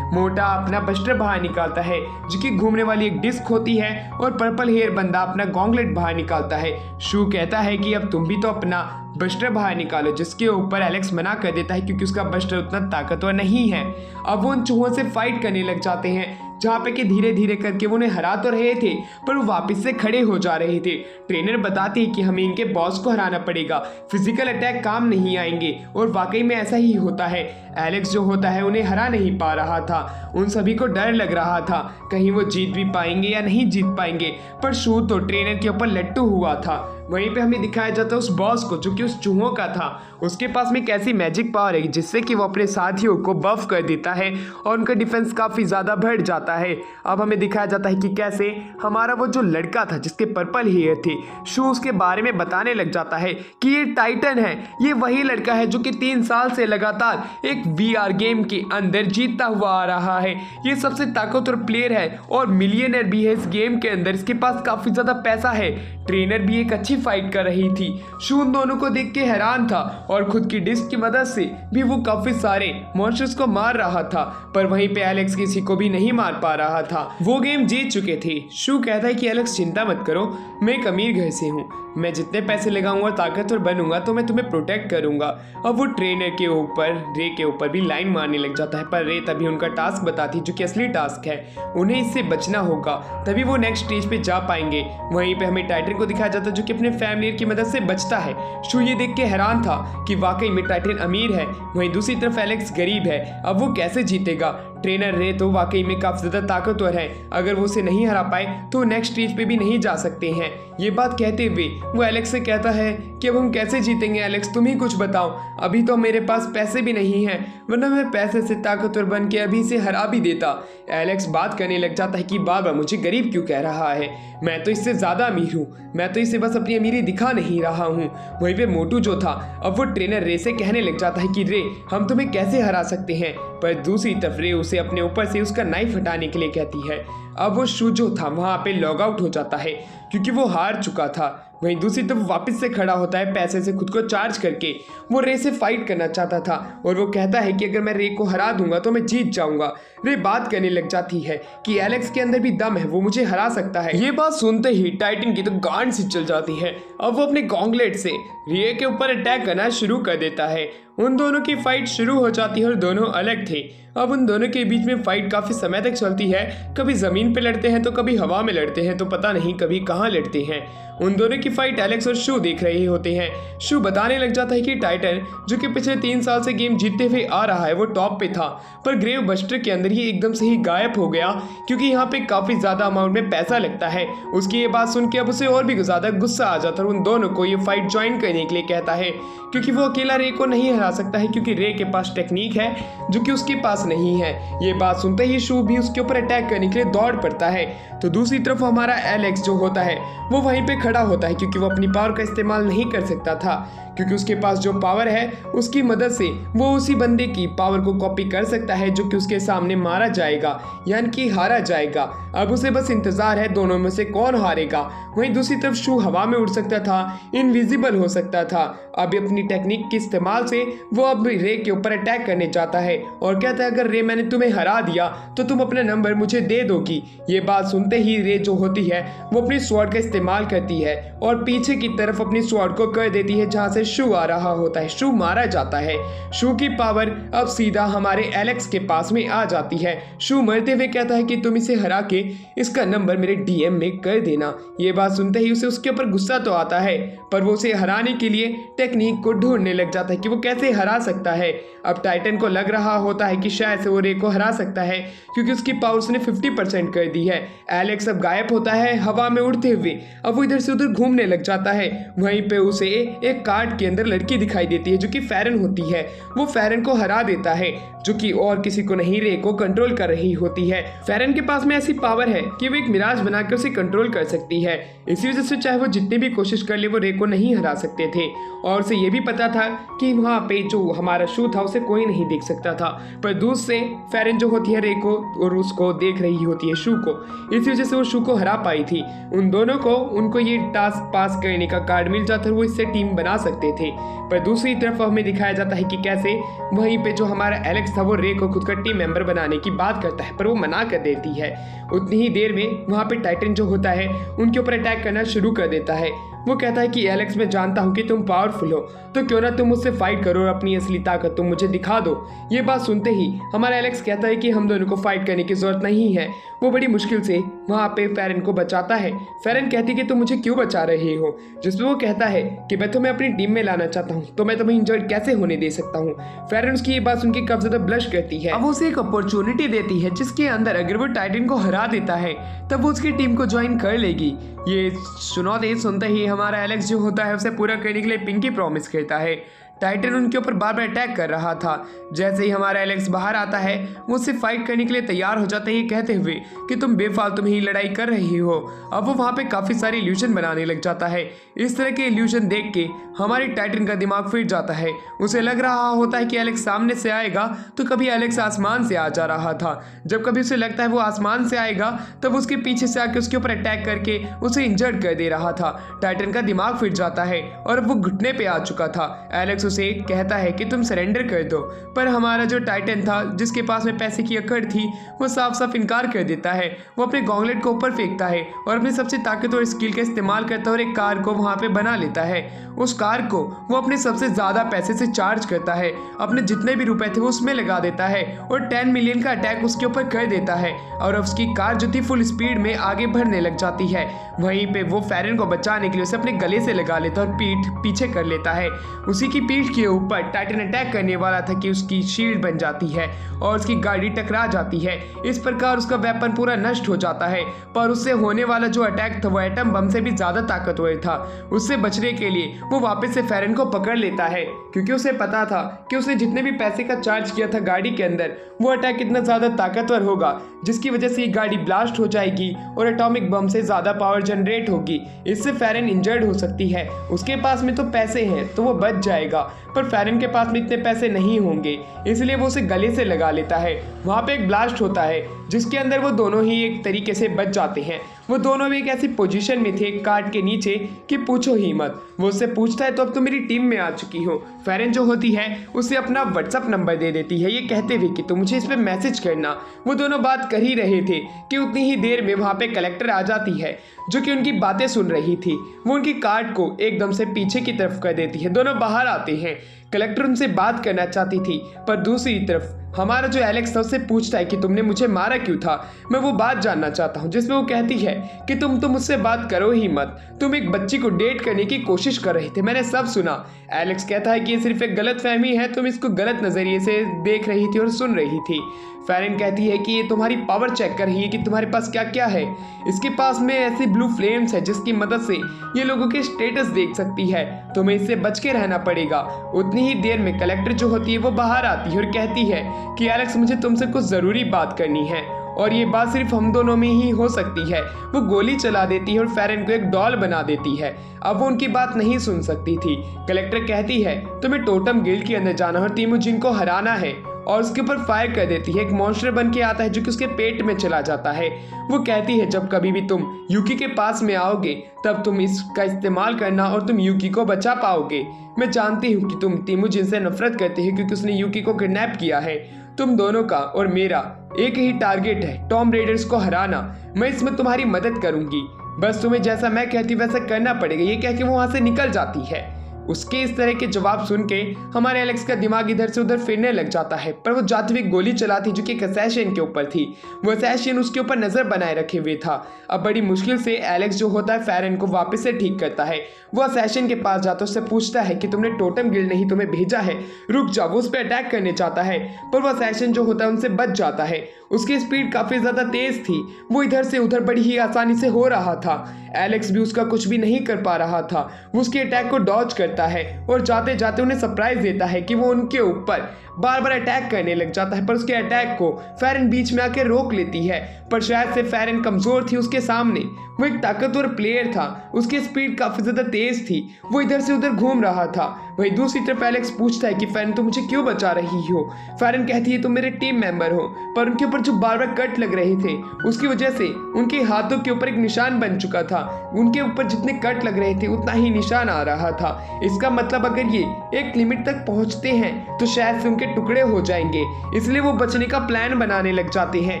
मोटा अपना बस्टर बाहर निकालता है जो कि घूमने वाली एक डिस्क होती है, और पर्पल हेयर बंदा अपना गॉन्गलेट बाहर निकालता है। शू कहता है कि अब तुम भी तो अपना बस्टर बाहर निकालो, जिसके ऊपर एलेक्स मना कर देता है क्योंकि उसका बस्टर उतना ताकतवर नहीं है। अब वो उन चूहों से फाइट करने लग जाते हैं जहाँ पे कि धीरे धीरे करके वो उन्हें हरा तो रहे थे पर वो वापस से खड़े हो जा रहे थे। ट्रेनर बताती है कि हमें इनके बॉस को हराना पड़ेगा, फिजिकल अटैक काम नहीं आएंगे, और वाकई में ऐसा ही होता है। एलेक्स जो होता है उन्हें हरा नहीं पा रहा था, उन सभी को डर लग रहा था कहीं वो जीत भी पाएंगे या नहीं जीत पाएंगे, पर शू तो ट्रेनर के ऊपर लट्टू हुआ था। वहीं पे हमें दिखाया जाता है उस बॉस को जो कि उस चूहों का था। उसके पास में एक ऐसी मैजिक पावर है जिससे कि वो अपने साथियों को बफ कर देता है और उनका डिफेंस काफ़ी ज़्यादा बढ़ जाता है। अब हमें दिखाया जाता है कि कैसे हमारा वो जो लड़का था जिसके पर्पल हेयर थे, शू उसके बारे में बताने लग जाता है कि ये टाइटन है। ये वही लड़का है जो कि 3 साल से लगातार एक VR गेम के अंदर जीतता हुआ आ रहा है। ये सबसे ताकतवर प्लेयर है और मिलियनर भी है इस गेम के अंदर। इसके पास काफ़ी ज़्यादा पैसा है। ट्रेनर भी एक अच्छी फाइट कर रही थी। शू उन दोनों को देख के हैरान था और खुद की डिस्क की मदद से भी वो काफी सारे मॉन्स्टर्स को मार रहा था, पर वहीं पे एलेक्स किसी को भी नहीं मार पा रहा था। वो गेम जीत चुके थे। शू कहता है कि एलेक्स चिंता मत करो, मैं एक अमीर घर से हूँ, मैं जितने पैसे लगाऊंगा ताकतवर बनूंगा तो मैं तुम्हें प्रोटेक्ट करूंगा। अब वो ट्रेनर के ऊपर, रे के ऊपर भी लाइन मारने लग जाता है, पर रे तभी उनका टास्क बताती जो कि असली टास्क है, उन्हें इससे बचना होगा, तभी वो नेक्स्ट स्टेज पे जा पाएंगे। वहीं पे हमें टाइटन को दिखाया जाता है जो कि अपने फैमिली की मदद से बचता है। शू ये देख के हैरान था कि वाकई में टाइटन अमीर है, वहीं दूसरी तरफ एलेक्स गरीब है। अब वो कैसे जीतेगा? ट्रेनर रे तो वाकई में काफी ज्यादा ताकतवर है, अगर वो उसे नहीं हरा पाए तो नेक्स्ट स्टेज पे भी नहीं जा सकते हैं। ये बात कहते हुए वो एलेक्स से कहता है कि अब हम कैसे जीतेंगे एलेक्स, तुम ही कुछ बताओ, अभी तो मेरे पास पैसे भी नहीं हैं, वरना मैं पैसे से ताकतवर बन के अभी से हरा भी देता। एलेक्स बात करने लग जाता है कि बार बार मुझे गरीब क्यों कह रहा है, मैं तो इससे ज्यादा अमीर हूँ, मैं तो इसे बस अपनी अमीरी दिखा नहीं रहा हूँ। वहीं पे मोटू जो था अब वो ट्रेनर रे से कहने लग जाता है कि रे हम तुम्हें कैसे हरा सकते हैं, पर दूसरी तरफ रे उसे अपने ऊपर से उसका नाइफ हटाने के लिए कहती है। अब वो शू जो था वहां पे लॉग आउट हो जाता है क्योंकि वो हार चुका था। वहीं दूसरी तरफ वापस से खड़ा होता है, पैसे से खुद को चार्ज करके वो रे से फाइट करना चाहता था और वो कहता है कि अगर मैं रे को हरा दूंगा तो मैं जीत जाऊंगा। रे बात करने लग जाती है कि एलेक्स के अंदर भी दम है, वो मुझे हरा सकता है। ये बात सुनते ही टाइटन की तो गांड सी चल जाती है। अब वो अपने गॉन्गलेट से रे के ऊपर अटैक करना शुरू कर देता है। उन दोनों की फाइट शुरू हो जाती है और दोनों अलग थे। अब उन दोनों के बीच में फाइट काफी समय तक चलती है, कभी जमीन पे लड़ते हैं तो कभी हवा में लड़ते हैं, तो पता नहीं कभी कहाँ लड़ते हैं। उन दोनों की फाइट एलेक्स और शू देख रहे होते हैं। शू बताने लग जाता है कि टाइटन जो कि पिछले 3 साल से गेम जीतते हुए आ रहा है वो टॉप पे था, पर ग्रेव बस्टर के अंदर ही एकदम से ही गायब हो गया क्योंकि यहाँ पे काफी ज्यादा अमाउंट में पैसा लगता है। उसकी ये बात सुन के अब उसे और भी ज्यादा गुस्सा आ जाता है और उन दोनों को ये फाइट ज्वाइन करने के लिए कहता है क्योंकि वो अकेला रे को नहीं हरा सकता है, क्योंकि रे के पास टेक्निक है जो कि उसके पास नहीं है। ये बात सुनते ही शू भी उसके ऊपर अटैक करने के लिए दौड़ पड़ता है। तो दूसरी तरफ हमारा एलेक्स जो होता है वो वहीं पे खड़ा होता है क्योंकि वो अपनी पावर का इस्तेमाल नहीं कर सकता था, क्योंकि उसके पास जो पावर है उसकी मदद से वो उसी बंदे की पावर को कॉपी कर सकता है जो कि उसके सामने मारा जाएगा, यानी कि हारा जाएगा। अब उसे बस इंतजार है दोनों में से कौन हारेगा। वहीं दूसरी तरफ शू हवा में उड़ सकता था, इनविजिबल हो सकता था। अब अपनी टेक्निक के इस्तेमाल से वो अब रे के ऊपर अटैक करने जाता है और कहता है अगर रे मैंने तुम्हें हरा दिया तो तुम अपना नंबर मुझे दे दोगी। ये बात सुनते ही रे जो होती है वो अपनी स्वॉर्ड का इस्तेमाल करती है और पीछे की तरफ अपनी स्वॉर्ड को कर देती है जहां से शू आ रहा होता है। शू मारा जाता है। शू की पावर अब सीधा हमारे एलेक्स के पास में आ जाती है। शू मरते हुए कहता है कि तुम इसे हरा के इसका नंबर मेरे डीएम में कर देना। ये बात सुनते ही उसे उसके ऊपर गुस्सा तो आता है, पर वो उसे हराने के लिए टेक्निक को ढूंढने लग जाता है कि वो कैसे हरा सकता है। अब टाइटन को लग रहा होता है कि शायद से वो रे को हरा सकता है क्योंकि उसकी पावर उसने 50% कर दी है। एलेक्स अब गायब होता है हवा में उड़ते हुए। अब वो इधर से उधर घूमने लग जाता है। वहीं पे उसे एक कार्ड के अंदर लड़की दिखाई देती है जो कि फेरन होती है। वो फेरन को हरा देता है जो कि और किसी को नहीं रे को कंट्रोल कर रही होती है। फेरन के पास में ऐसी पावर है कि वो एक मिराज बनाकर उसे कंट्रोल कर सकती है। इसी वजह से चाहे वो जितनी भी कोशिश कर ले वो रे को नहीं हरा सकते थे और उसे ये भी पता था कि वहाँ पे जो हमारा शू था उसे कोई नहीं देख सकता था, पर दूर से फेरन जो होती है रे को और उसको देख रही होती है शू को। इसी वजह से वो शू को हरा पाई थी। उन दोनों को उनको ये टास्क पास करने का कार्ड मिल जाता है, वो इससे टीम बना सकते थे। पर दूसरी तरफ हमें दिखाया जाता है कि कैसे वहीं पे जो हमारा एलेक्स था वो रे को खुद का टीम मेंबर बनाने की बात करता है, पर वो मना कर देती है। उतनी ही देर में वहाँ पे टाइटन जो होता है उनके ऊपर अटैक करना शुरू कर देता है। वो कहता है कि एलेक्स मैं जानता हूँ कि तुम पावरफुल हो, तो क्यों ना तुम मुझसे फाइट करो और अपनी असली ताकत तुम मुझे दिखा दो। ये बात सुनते ही हमारा एलेक्स कहता है कि हम दोनों को फाइट करने की जरूरत नहीं है। वो बड़ी मुश्किल से वहाँ पे फेरन को बचाता है। फेरन कहती है कि तुम मुझे क्यों बचा रहे हो, जिसपे वो कहता है कि मैं तुम्हें अपनी टीम में लाना चाहता हूँ, तो मैं तुम्हें इंजर्ड कैसे होने दे सकता हूँ। फेरन उसकी ये बात सुनकर काफी ज्यादा ब्लश करती है। अब उसे एक अपॉर्चुनिटी देती है जिसके अंदर अगर वो टाइटन को हरा देता है तब वो उसकी टीम को ज्वाइन कर लेगी। ये चुनौती सुनते ही हमारा एलेक्स जो होता है उसे पूरा करने के लिए पिंकी प्रॉमिस करता है। टाइटन उनके ऊपर बार बार अटैक कर रहा था। जैसे ही हमारा एलेक्स बाहर आता है वो उससे फाइट करने के लिए तैयार हो जाते हैं, ये कहते हुए कि तुम बेफालतू में ही लड़ाई कर रही हो। अब वो वहाँ पे काफ़ी सारे इल्यूजन बनाने लग जाता है। इस तरह के इल्यूजन देख के हमारे टाइटन का दिमाग फिर जाता है। उसे लग रहा होता है कि एलेक्स सामने से आएगा, तो कभी एलेक्स आसमान से आ जा रहा था। जब कभी उसे लगता है वो आसमान से आएगा तब उसके पीछे से आके उसके ऊपर अटैक करके उसे इंजर्ड कर दे रहा था। टाइटन का दिमाग फिर जाता है और वो घुटने पे आ चुका था। एलेक्स उसे कहता है कि तुम सरेंडर कर दो, पर हमारा जो टाइटन था जिसके पास में पैसे की अकड़ थी वो साफ साफ इनकार कर देता है। वो अपने गॉन्गलेट को ऊपर फेंकता है और अपनी सबसे ताकतवर स्किल का इस्तेमाल करता है और एक कार को वहाँ पे बना लेता है। उस कार को वो अपने सबसे ज़्यादा पैसे से चार्ज करता है, अपने जितने भी रुपए थे वो उसमें लगा देता है और 10 मिलियन का अटैक उसके ऊपर कर देता है और उसकी कार जो थी फुल स्पीड में आगे बढ़ने लग जाती है। वहीं पे वो फेरन को बचाने के लिए उसे अपने गले से लगा लेता है और पीछे कर लेता है। उसी की पीठ के ऊपर टाइटन अटैक करने वाला था कि उसकी शील्ड बन जाती है और उसकी गाड़ी टकरा जाती है। इस प्रकार उसका वेपन पूरा नष्ट हो जाता है, पर उससे होने वाला जो अटैक था वो एटम बम से भी ज़्यादा ताकतवर था। उससे बचने के लिए वो वापस से फेरन को पकड़ लेता है, क्योंकि उसे पता था कि उसने जितने भी पैसे का चार्ज किया था गाड़ी के अंदर वो अटैक इतना ज़्यादा ताकतवर होगा जिसकी वजह से ये गाड़ी ब्लास्ट हो जाएगी और एटॉमिक बम से ज़्यादा पावर जनरेट होगी। इससे फेरन इंजर्ड हो सकती है। उसके पास में तो पैसे हैं तो वो बच जाएगा, पर फेरन के पास में इतने पैसे नहीं होंगे, इसलिए वो उसे गले से लगा लेता है। वहाँ पे एक ब्लास्ट होता है जिसके अंदर वो दोनों ही एक तरीके से बच जाते हैं। वो दोनों भी एक ऐसी पोजीशन में थे कार्ड के नीचे कि पूछो ही मत। वो उससे पूछता है तो अब तो मेरी टीम में आ चुकी हो। फेरन जो होती है उसे अपना व्हाट्सअप नंबर दे देती है, ये कहते हुए कि तुम मुझे इस पर मैसेज करना। वो दोनों बात कर ही रहे थे कि उतनी ही देर में वहाँ पे कलेक्टर आ जाती है जो कि उनकी बातें सुन रही थी। वो उनकी कार्ड को एकदम से पीछे की तरफ कर देती है। दोनों बाहर आते हैं। कलेक्टर उनसे बात करना चाहती थी, पर दूसरी तरफ हमारा जो एलेक्स था उससे पूछता है कि तुमने मुझे मारा क्यों था, मैं वो बात जानना चाहता हूँ। जिसमें वो कहती है कि तुम तो मुझसे बात करो ही मत, तुम एक बच्ची को डेट करने की कोशिश कर रहे थे, मैंने सब सुना। एलेक्स कहता है कि ये सिर्फ एक गलत फहमी है, तुम इसको गलत नज़रिए से देख रही थी और सुन रही थी। फेरन कहती है कि ये तुम्हारी पावर चेक कर रही है कि तुम्हारे पास क्या क्या है। इसके पास में ऐसी ब्लू फ्लेम्स है जिसकी मदद से ये लोगों के स्टेटस देख सकती है, तुम्हें इससे बच के रहना पड़ेगा। उतनी ही देर में कलेक्टर जो होती है वो बाहर आती है और कहती है कि एलेक्स मुझे तुमसे कुछ ज़रूरी बात करनी है और ये बात सिर्फ हम दोनों में ही हो सकती है। वो गोली चला देती है और फेरन को एक डॉल बना देती है। अब वो उनकी बात नहीं सुन सकती थी। कलेक्टर कहती है तुम्हें टोटम गिल्ड के अंदर जाना और तिमुजिन को हराना है और उसके ऊपर फायर कर देती है। एक मॉन्स्टर बन के आता है जो कि उसके पेट में चला जाता है। वो कहती है जब कभी भी तुम यूकी के पास में आओगे तब तुम इसका इस्तेमाल करना और तुम यूकी को बचा पाओगे। मैं जानती हूँ कि तुम तिमुजिन से नफरत करते हो क्योंकि उसने यूकी को किडनैप किया है। तुम दोनों का और मेरा एक ही टारगेट है, टॉम रेडर्स को हराना। मैं इसमें तुम्हारी मदद करूंगी, बस तुम्हें जैसा मैं कहती वैसा करना पड़ेगा। ये कह के वो वहां से निकल जाती है। उसके इस तरह के जवाब सुन के हमारे एलेक्स का दिमाग इधर से उधर फिरने लग जाता है, पर वो जाती हुई गोली चलाती जो कि एक असैसिन के ऊपर थी। वो असैसिन उसके ऊपर नजर बनाए रखे हुए था। अब बड़ी मुश्किल से एलेक्स जो होता है फेरन को वापस से ठीक करता है। वो असैसिन के पास जाता है, उससे पूछता है कि तुमने टोटम गिल्ड नहीं तुम्हें भेजा है, रुक जाओ। वो उस पर अटैक करने चाहता है, पर वो असैसिन जो होता है उनसे बच जाता है। उसकी स्पीड काफ़ी ज़्यादा तेज़ थी, वो इधर से उधर बड़ी ही आसानी से हो रहा था। एलेक्स भी उसका कुछ भी नहीं कर पा रहा था। वो उसके अटैक को डॉज करता है और जाते जाते उन्हें सरप्राइज देता है कि वो उनके ऊपर बार बार अटैक करने लग जाता है, पर उसके अटैक को फेरन बीच में आकर रोक लेती है। पर शायद से फेरन कमज़ोर थी उसके सामने। वो एक ताकतवर प्लेयर था, उसकी स्पीड काफ़ी ज़्यादा तेज़ थी, वो इधर से उधर घूम रहा था। वही दूसरी तरफ एलेक्स पूछता है कि फेरन तुम मुझे क्यों बचा रही हो। फेरन कहती है तुम मेरे टीम मेंबर हो, पर उनके ऊपर जो बार बार कट लग रहे थे उसकी वजह से उनके हाथों के ऊपर एक निशान बन चुका था। उनके ऊपर जितने कट लग रहे थे उतना ही निशान आ रहा था। इसका मतलब अगर ये एक लिमिट तक पहुंचते हैं तो शायद से उनके टुकड़े हो जाएंगे। इसलिए वो बचने का प्लान बनाने लग जाते हैं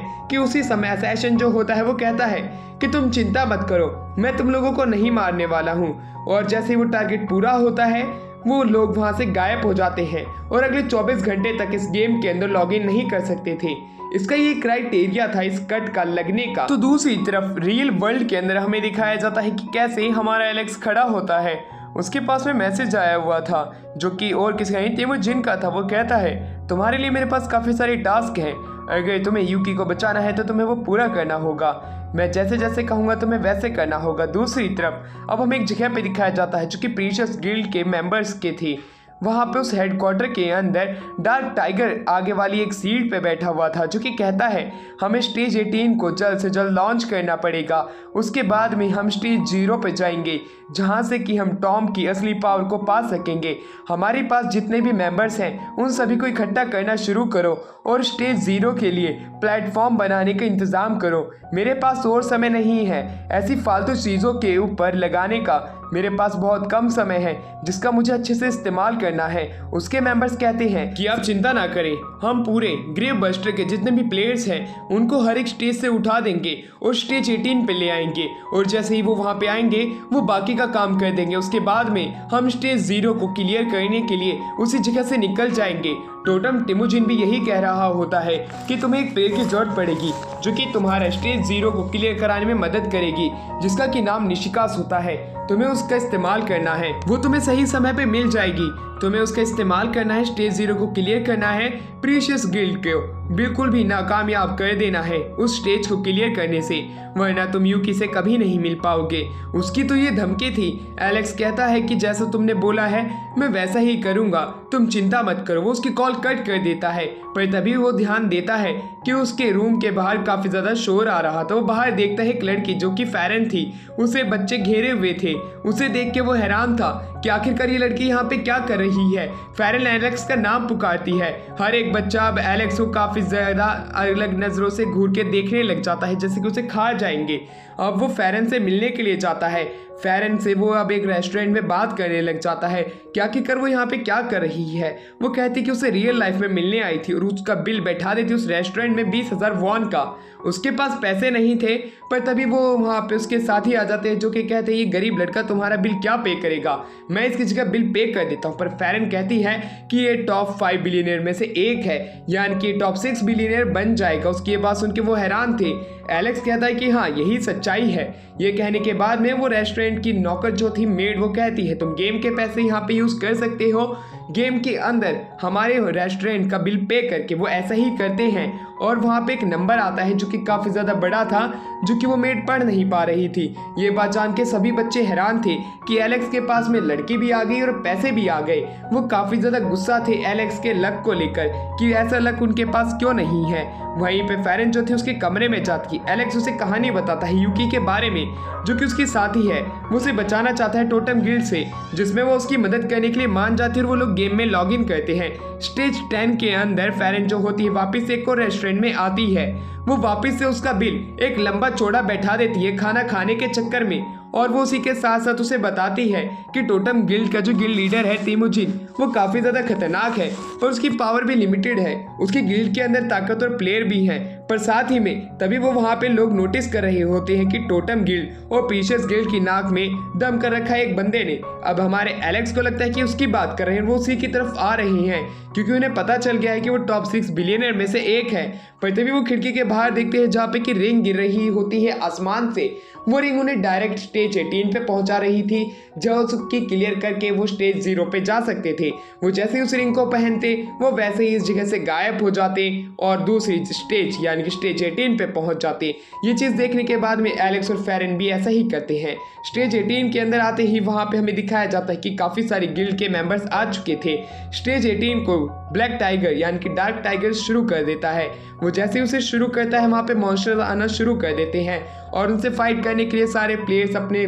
कि उसी समय असैसिन जो होता है वो कहता है कि तुम चिंता मत करो, मैं तुम लोगों को नहीं मारने वाला हूँ। और जैसे ही वो टारगेट पूरा होता है वो लोग वहाँ से गायब हो जाते हैं और अगले 24 घंटे तक इस गेम के अंदर लॉगिन नहीं कर सकते थे। इसका ये क्राइटेरिया था इस कट का लगने का। तो दूसरी तरफ रियल वर्ल्ड के अंदर हमें दिखाया जाता है कि कैसे हमारा एलेक्स खड़ा होता है। उसके पास में मैसेज आया हुआ था जो कि और किसी का नहीं तिमुजिन का था। वो कहता है तुम्हारे लिए मेरे पास काफ़ी सारे टास्क हैं, अगर तुम्हें यूकी को बचाना है तो तुम्हें वो पूरा करना होगा। मैं जैसे जैसे कहूँगा तुम्हें वैसे करना होगा। दूसरी तरफ अब हमें एक जगह पे दिखाया जाता है जो कि प्रीशियस गिल्ड के मेंबर्स के थी। वहाँ पे उस हेडक्वार्टर के अंदर डार्क टाइगर आगे वाली एक सीट पे बैठा हुआ था, जो कि कहता है हमें स्टेज 18 को जल्द से जल्द लॉन्च करना पड़ेगा। उसके बाद में हम स्टेज 0 पे जाएंगे, जहाँ से कि हम टॉम की असली पावर को पा सकेंगे। हमारे पास जितने भी मेंबर्स हैं उन सभी को इकट्ठा करना शुरू करो और स्टेज 0 के लिए प्लेटफॉर्म बनाने का इंतज़ाम करो। मेरे पास और समय नहीं है ऐसी फालतू चीज़ों के ऊपर लगाने का। मेरे पास बहुत कम समय है जिसका मुझे अच्छे से इस्तेमाल करना है। उसके मेंबर्स कहते हैं कि आप चिंता ना करें, हम पूरे ग्रेव बस्टर के जितने भी प्लेयर्स हैं उनको हर एक स्टेज से उठा देंगे और स्टेज 18 पे ले आएंगे, और जैसे ही वो वहाँ पे आएंगे वो बाकी का काम कर देंगे। उसके बाद में हम स्टेज 0 को क्लियर करने के लिए उसी जगह से निकल जाएंगे। टोटम टिमोजिन भी यही कह रहा होता है कि तुम्हें एक प्लेयर की जरूरत पड़ेगी जो कि तुम्हारा स्टेज 0 को क्लियर कराने में मदद करेगी, जिसका कि नाम निशिकास होता है। तुम्हें उसका इस्तेमाल करना है, वो तुम्हें सही समय पे मिल जाएगी। तुम्हें उसका इस्तेमाल करना है, स्टेज 0 को क्लियर करना है, प्रीशियस गिल्ड को बिल्कुल भी नाकामयाब कर देना है उस स्टेज को क्लियर करने से, वरना तुम यूकी से कभी नहीं मिल पाओगे। उसकी तो ये धमकी थी। एलेक्स कहता है कि जैसा तुमने बोला है मैं वैसा ही करूँगा, तुम चिंता मत करो। वो उसकी कॉल कट कर देता है, पर तभी वो ध्यान देता है कि उसके रूम के बाहर काफ़ी ज़्यादा शोर आ रहा था। वो बाहर देखता है एक लड़की जो कि फेरन थी, उसे बच्चे घेरे हुए थे। उसे देख के वो हैरान था कि आखिरकार ये लड़की यहाँ पे क्या कर रही है। फेरन एलेक्स का नाम पुकारती है। हर एक बच्चा अब एलेक्स को काफ़ी ज़्यादा अलग नज़रों से घूर के देखने लग जाता है, जैसे कि उसे खा जाएंगे। अब वो फेरन से मिलने के लिए जाता है। फेरन से वो अब एक रेस्टोरेंट में बात करने लग जाता है कि आखिरकार वो यहाँ पे क्या कर रही है। वो कहती कि उसे रियल लाइफ में मिलने आई थी और उसका बिल बैठा देती उस रेस्टोरेंट में 20,000 वॉन का। उसके पास पैसे नहीं थे, पर तभी वो वहाँ पे उसके साथी आ जाते हैं जो कि कहते हैं ये गरीब लड़का तुम्हारा बिल क्या पे करेगा, मैं इसकी जगह बिल पे कर देता हूँ। पर फेरन कहती है कि ये टॉप 5 बिलियनियर में से एक है, यानी कि टॉप 6 बिलियनियर बन जाएगा। उसकी ये बात सुन के वो हैरान थे। एलेक्स कहता है कि हाँ यही सच्चाई है। ये कहने के बाद में वो रेस्टोरेंट की नौकर जो थी मेड, वो कहती है तुम गेम के पैसे यहाँ पे यूज़ कर सकते हो, गेम के अंदर हमारे रेस्टोरेंट का बिल पे करके। वो ऐसा ही करते हैं और वहाँ पे एक नंबर आता है जो कि काफ़ी ज़्यादा बड़ा था, जो कि वो मेड पढ़ नहीं पा रही थी। ये बात जान के सभी बच्चे हैरान थे कि एलेक्स के पास में लड़की भी आ गई और पैसे भी आ गए। वो काफ़ी ज़्यादा गुस्सा थे एलेक्स के लक को लेकर कि ऐसा लक उनके पास क्यों नहीं है। वहीं पे फेरन जो थी उसके कमरे में जाती है। एलेक्स उसे कहानी बताता है यूकी के बारे में, जो कि उसकी साथी है। वो उसे बचाना चाहता है टोटम गिल्ड से, जिसमें वो उसकी मदद करने के लिए मान जाती है और वो लोग गेम में लॉग इन करते हैं। स्टेज 10 के अंदर फेरन जो होती है वापस एक और रेस्टोरेंट में आती है। वो वापस से उसका बिल एक लंबा चौड़ा बैठा देती है खाना खाने के चक्कर में, और वो उसी के साथ साथ उसे बताती है कि टोटम गिल्ड का जो गिल्ड लीडर है टिमोजिन, वो काफ़ी ज़्यादा खतरनाक है और उसकी पावर भी लिमिटेड है। उसकी गिल्ड के अंदर ताकतवर प्लेयर भी हैं, पर साथ ही में तभी वो वहाँ पे लोग नोटिस कर रहे होते हैं कि टोटम गिल्ड और प्रीशियस गिल्ड की नाक में दम कर रखा है एक बंदे ने। अब हमारे एलेक्स को लगता है कि उसकी बात कर रहे हैं, वो उसी की तरफ आ रहे हैं क्योंकि उन्हें पता चल गया है कि वो टॉप 6 बिलियनर में से एक है। पर तभी वो खिड़की के बाहर देखते हैं जहाँ पे कि रिंग गिर रही होती है आसमान से। वो रिंग उन्हें डायरेक्ट स्टेज 18 पे पहुंचा रही थी, जो उसकी क्लियर करके वो स्टेज 0 पे जा सकते थे। वो जैसे ही उस रिंग को पहनते वो वैसे ही इस जगह से गायब हो जाते और दूसरी स्टेज यानी कि स्टेज 18 पे पहुंच जाते। ये चीज़ देखने के बाद में एलेक्स और फेरन भी ऐसा ही करते हैं। स्टेज 18 के अंदर आते ही वहाँ पे हमें दिखाया जाता है कि काफ़ी सारे गिल्ड के मेंबर्स आ चुके थे। स्टेज 18 को ब्लैक टाइगर यानी कि डार्क टाइगर शुरू कर देता है। वो जैसे ही उसे शुरू करता है वहाँ पे मॉन्स्टर्स आना शुरू कर देते हैं और उनसे फाइट करने के लिए सारे प्लेयर्स अपने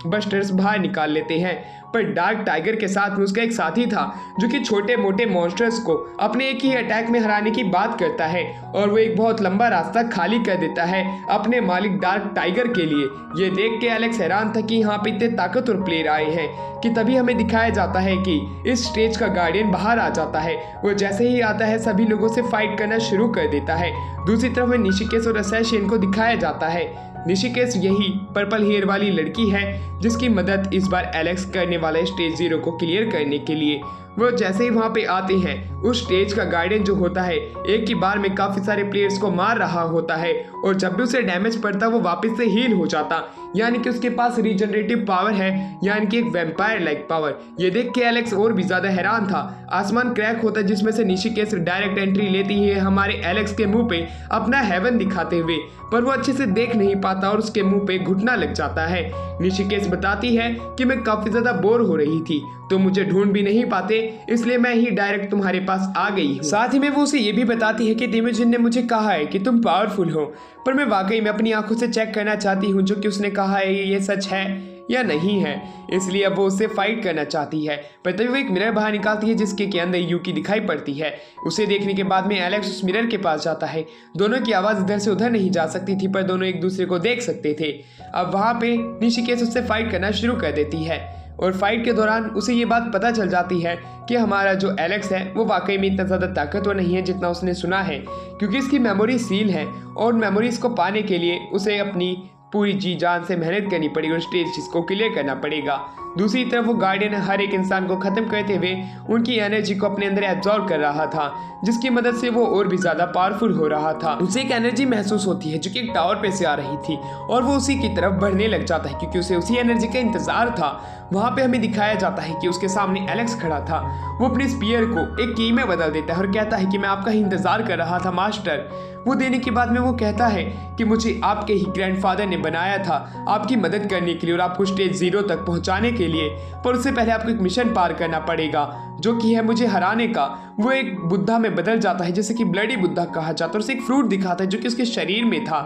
बस्टर्स बाहर निकाल लेते हैं। पर डार्क टाइगर के साथ में उसका एक साथी था जो कि छोटे मोटे मॉन्स्टर्स को अपने एक ही अटैक में हराने की बात करता है और वो एक बहुत लंबा रास्ता खाली कर देता है अपने मालिक डार्क टाइगर के लिए। ये देख के एलेक्स हैरान था कि यहाँ पे इतने ताकतवर प्लेयर आए हैं कि तभी हमें दिखाया जाता है कि इस स्टेज का गार्डियन बाहर आ जाता है। वो जैसे ही आता है सभी लोगों से फाइट करना शुरू कर देता है। दूसरी तरफ में निशिकेस और असैसिन को दिखाया जाता है। निशिकेस यही पर्पल हेयर वाली लड़की है जिसकी मदद इस बार एलेक्स करने वाला है स्टेज 0 को क्लियर करने के लिए। वो जैसे ही वहाँ पे आते हैं उस स्टेज का गार्डियन जो होता है एक ही बार में काफ़ी सारे प्लेयर्स को मार रहा होता है और जब भी उसे डैमेज पड़ता वो वापस से हील हो जाता, यानी कि उसके पास रीजनरेटिव पावर है, यानी कि एक वैम्पायर लाइक पावर। ये देख के एलेक्स और भी ज़्यादा हैरान था। आसमान क्रैक होता है जिसमें से निशिकेस डायरेक्ट एंट्री लेती है हमारे एलेक्स के मुंह पे अपना हेवन दिखाते हुए, पर वो अच्छे से देख नहीं पाता और उसके मुंह पे घुटना लग जाता है। निशिकेस बताती है कि मैं काफ़ी ज़्यादा बोर हो रही थी तो मुझे ढूंढ भी नहीं पाते इसलिए मैं ही डायरेक्ट तुम्हारे पास आ गई हूँ। साथ ही में वो उसे ये भी बताती है कि टेमुजिन ने मुझे कहा है कि तुम पावरफुल हो, पर मैं वाकई में अपनी आंखों से चेक करना चाहती हूँ जो कि उसने कहा है ये सच है या नहीं है, इसलिए अब वो उससे फाइट करना चाहती है। पर तभी वो एक मिरर बाहर निकालती है जिसके के अंदर यूकी दिखाई पड़ती है। उसे देखने के बाद में एलेक्स उस मिरर के पास जाता है। दोनों की आवाज़ इधर से उधर नहीं जा सकती थी, पर दोनों एक दूसरे को देख सकते थे। अब वहाँ पे निशिकेस उससे फाइट करना शुरू कर देती है और फाइट के दौरान उसे ये बात पता चल जाती है कि हमारा जो एलेक्स है वो वाकई में इतना ज़्यादा ताकतवर नहीं है जितना उसने सुना है, क्योंकि इसकी मेमोरी सील है और मेमोरीज को पाने के लिए उसे अपनी पूरी जी जान से मेहनत करनी पड़ेगी और स्टेज को क्लियर करना पड़ेगा। दूसरी तरफ वो गार्डियन हर एक इंसान को ख़त्म करते हुए उनकी एनर्जी को अपने अंदर एब्जॉर्ब कर रहा था, जिसकी मदद से वो और भी ज़्यादा पावरफुल हो रहा था। उसे एक एनर्जी महसूस होती है जो कि एक टावर पे से आ रही थी और वो उसी की तरफ बढ़ने लग जाता है क्योंकि उसे उसी एनर्जी का इंतजार था। वहाँ पे हमें दिखाया जाता है कि उसके सामने एलेक्स खड़ा था। वो अपने स्पीयर को एक की में बदल देता है और कहता है कि मैं आपका ही इंतजार कर रहा था मास्टर। वो देने के बाद में वो कहता है कि मुझे आपके ही ग्रैंडफादर ने बनाया था आपकी मदद करने के लिए और आपको स्टेज 0 तक पहुंचाने के लिए, पर उससे पहले आपको एक मिशन पार करना पड़ेगा जो कि है मुझे हराने का। वो एक बुद्धा में बदल जाता है जिसे कि ब्लडी बुद्धा कहा जाता है और उसे एक फ्रूट दिखाता है जो कि उसके शरीर में था।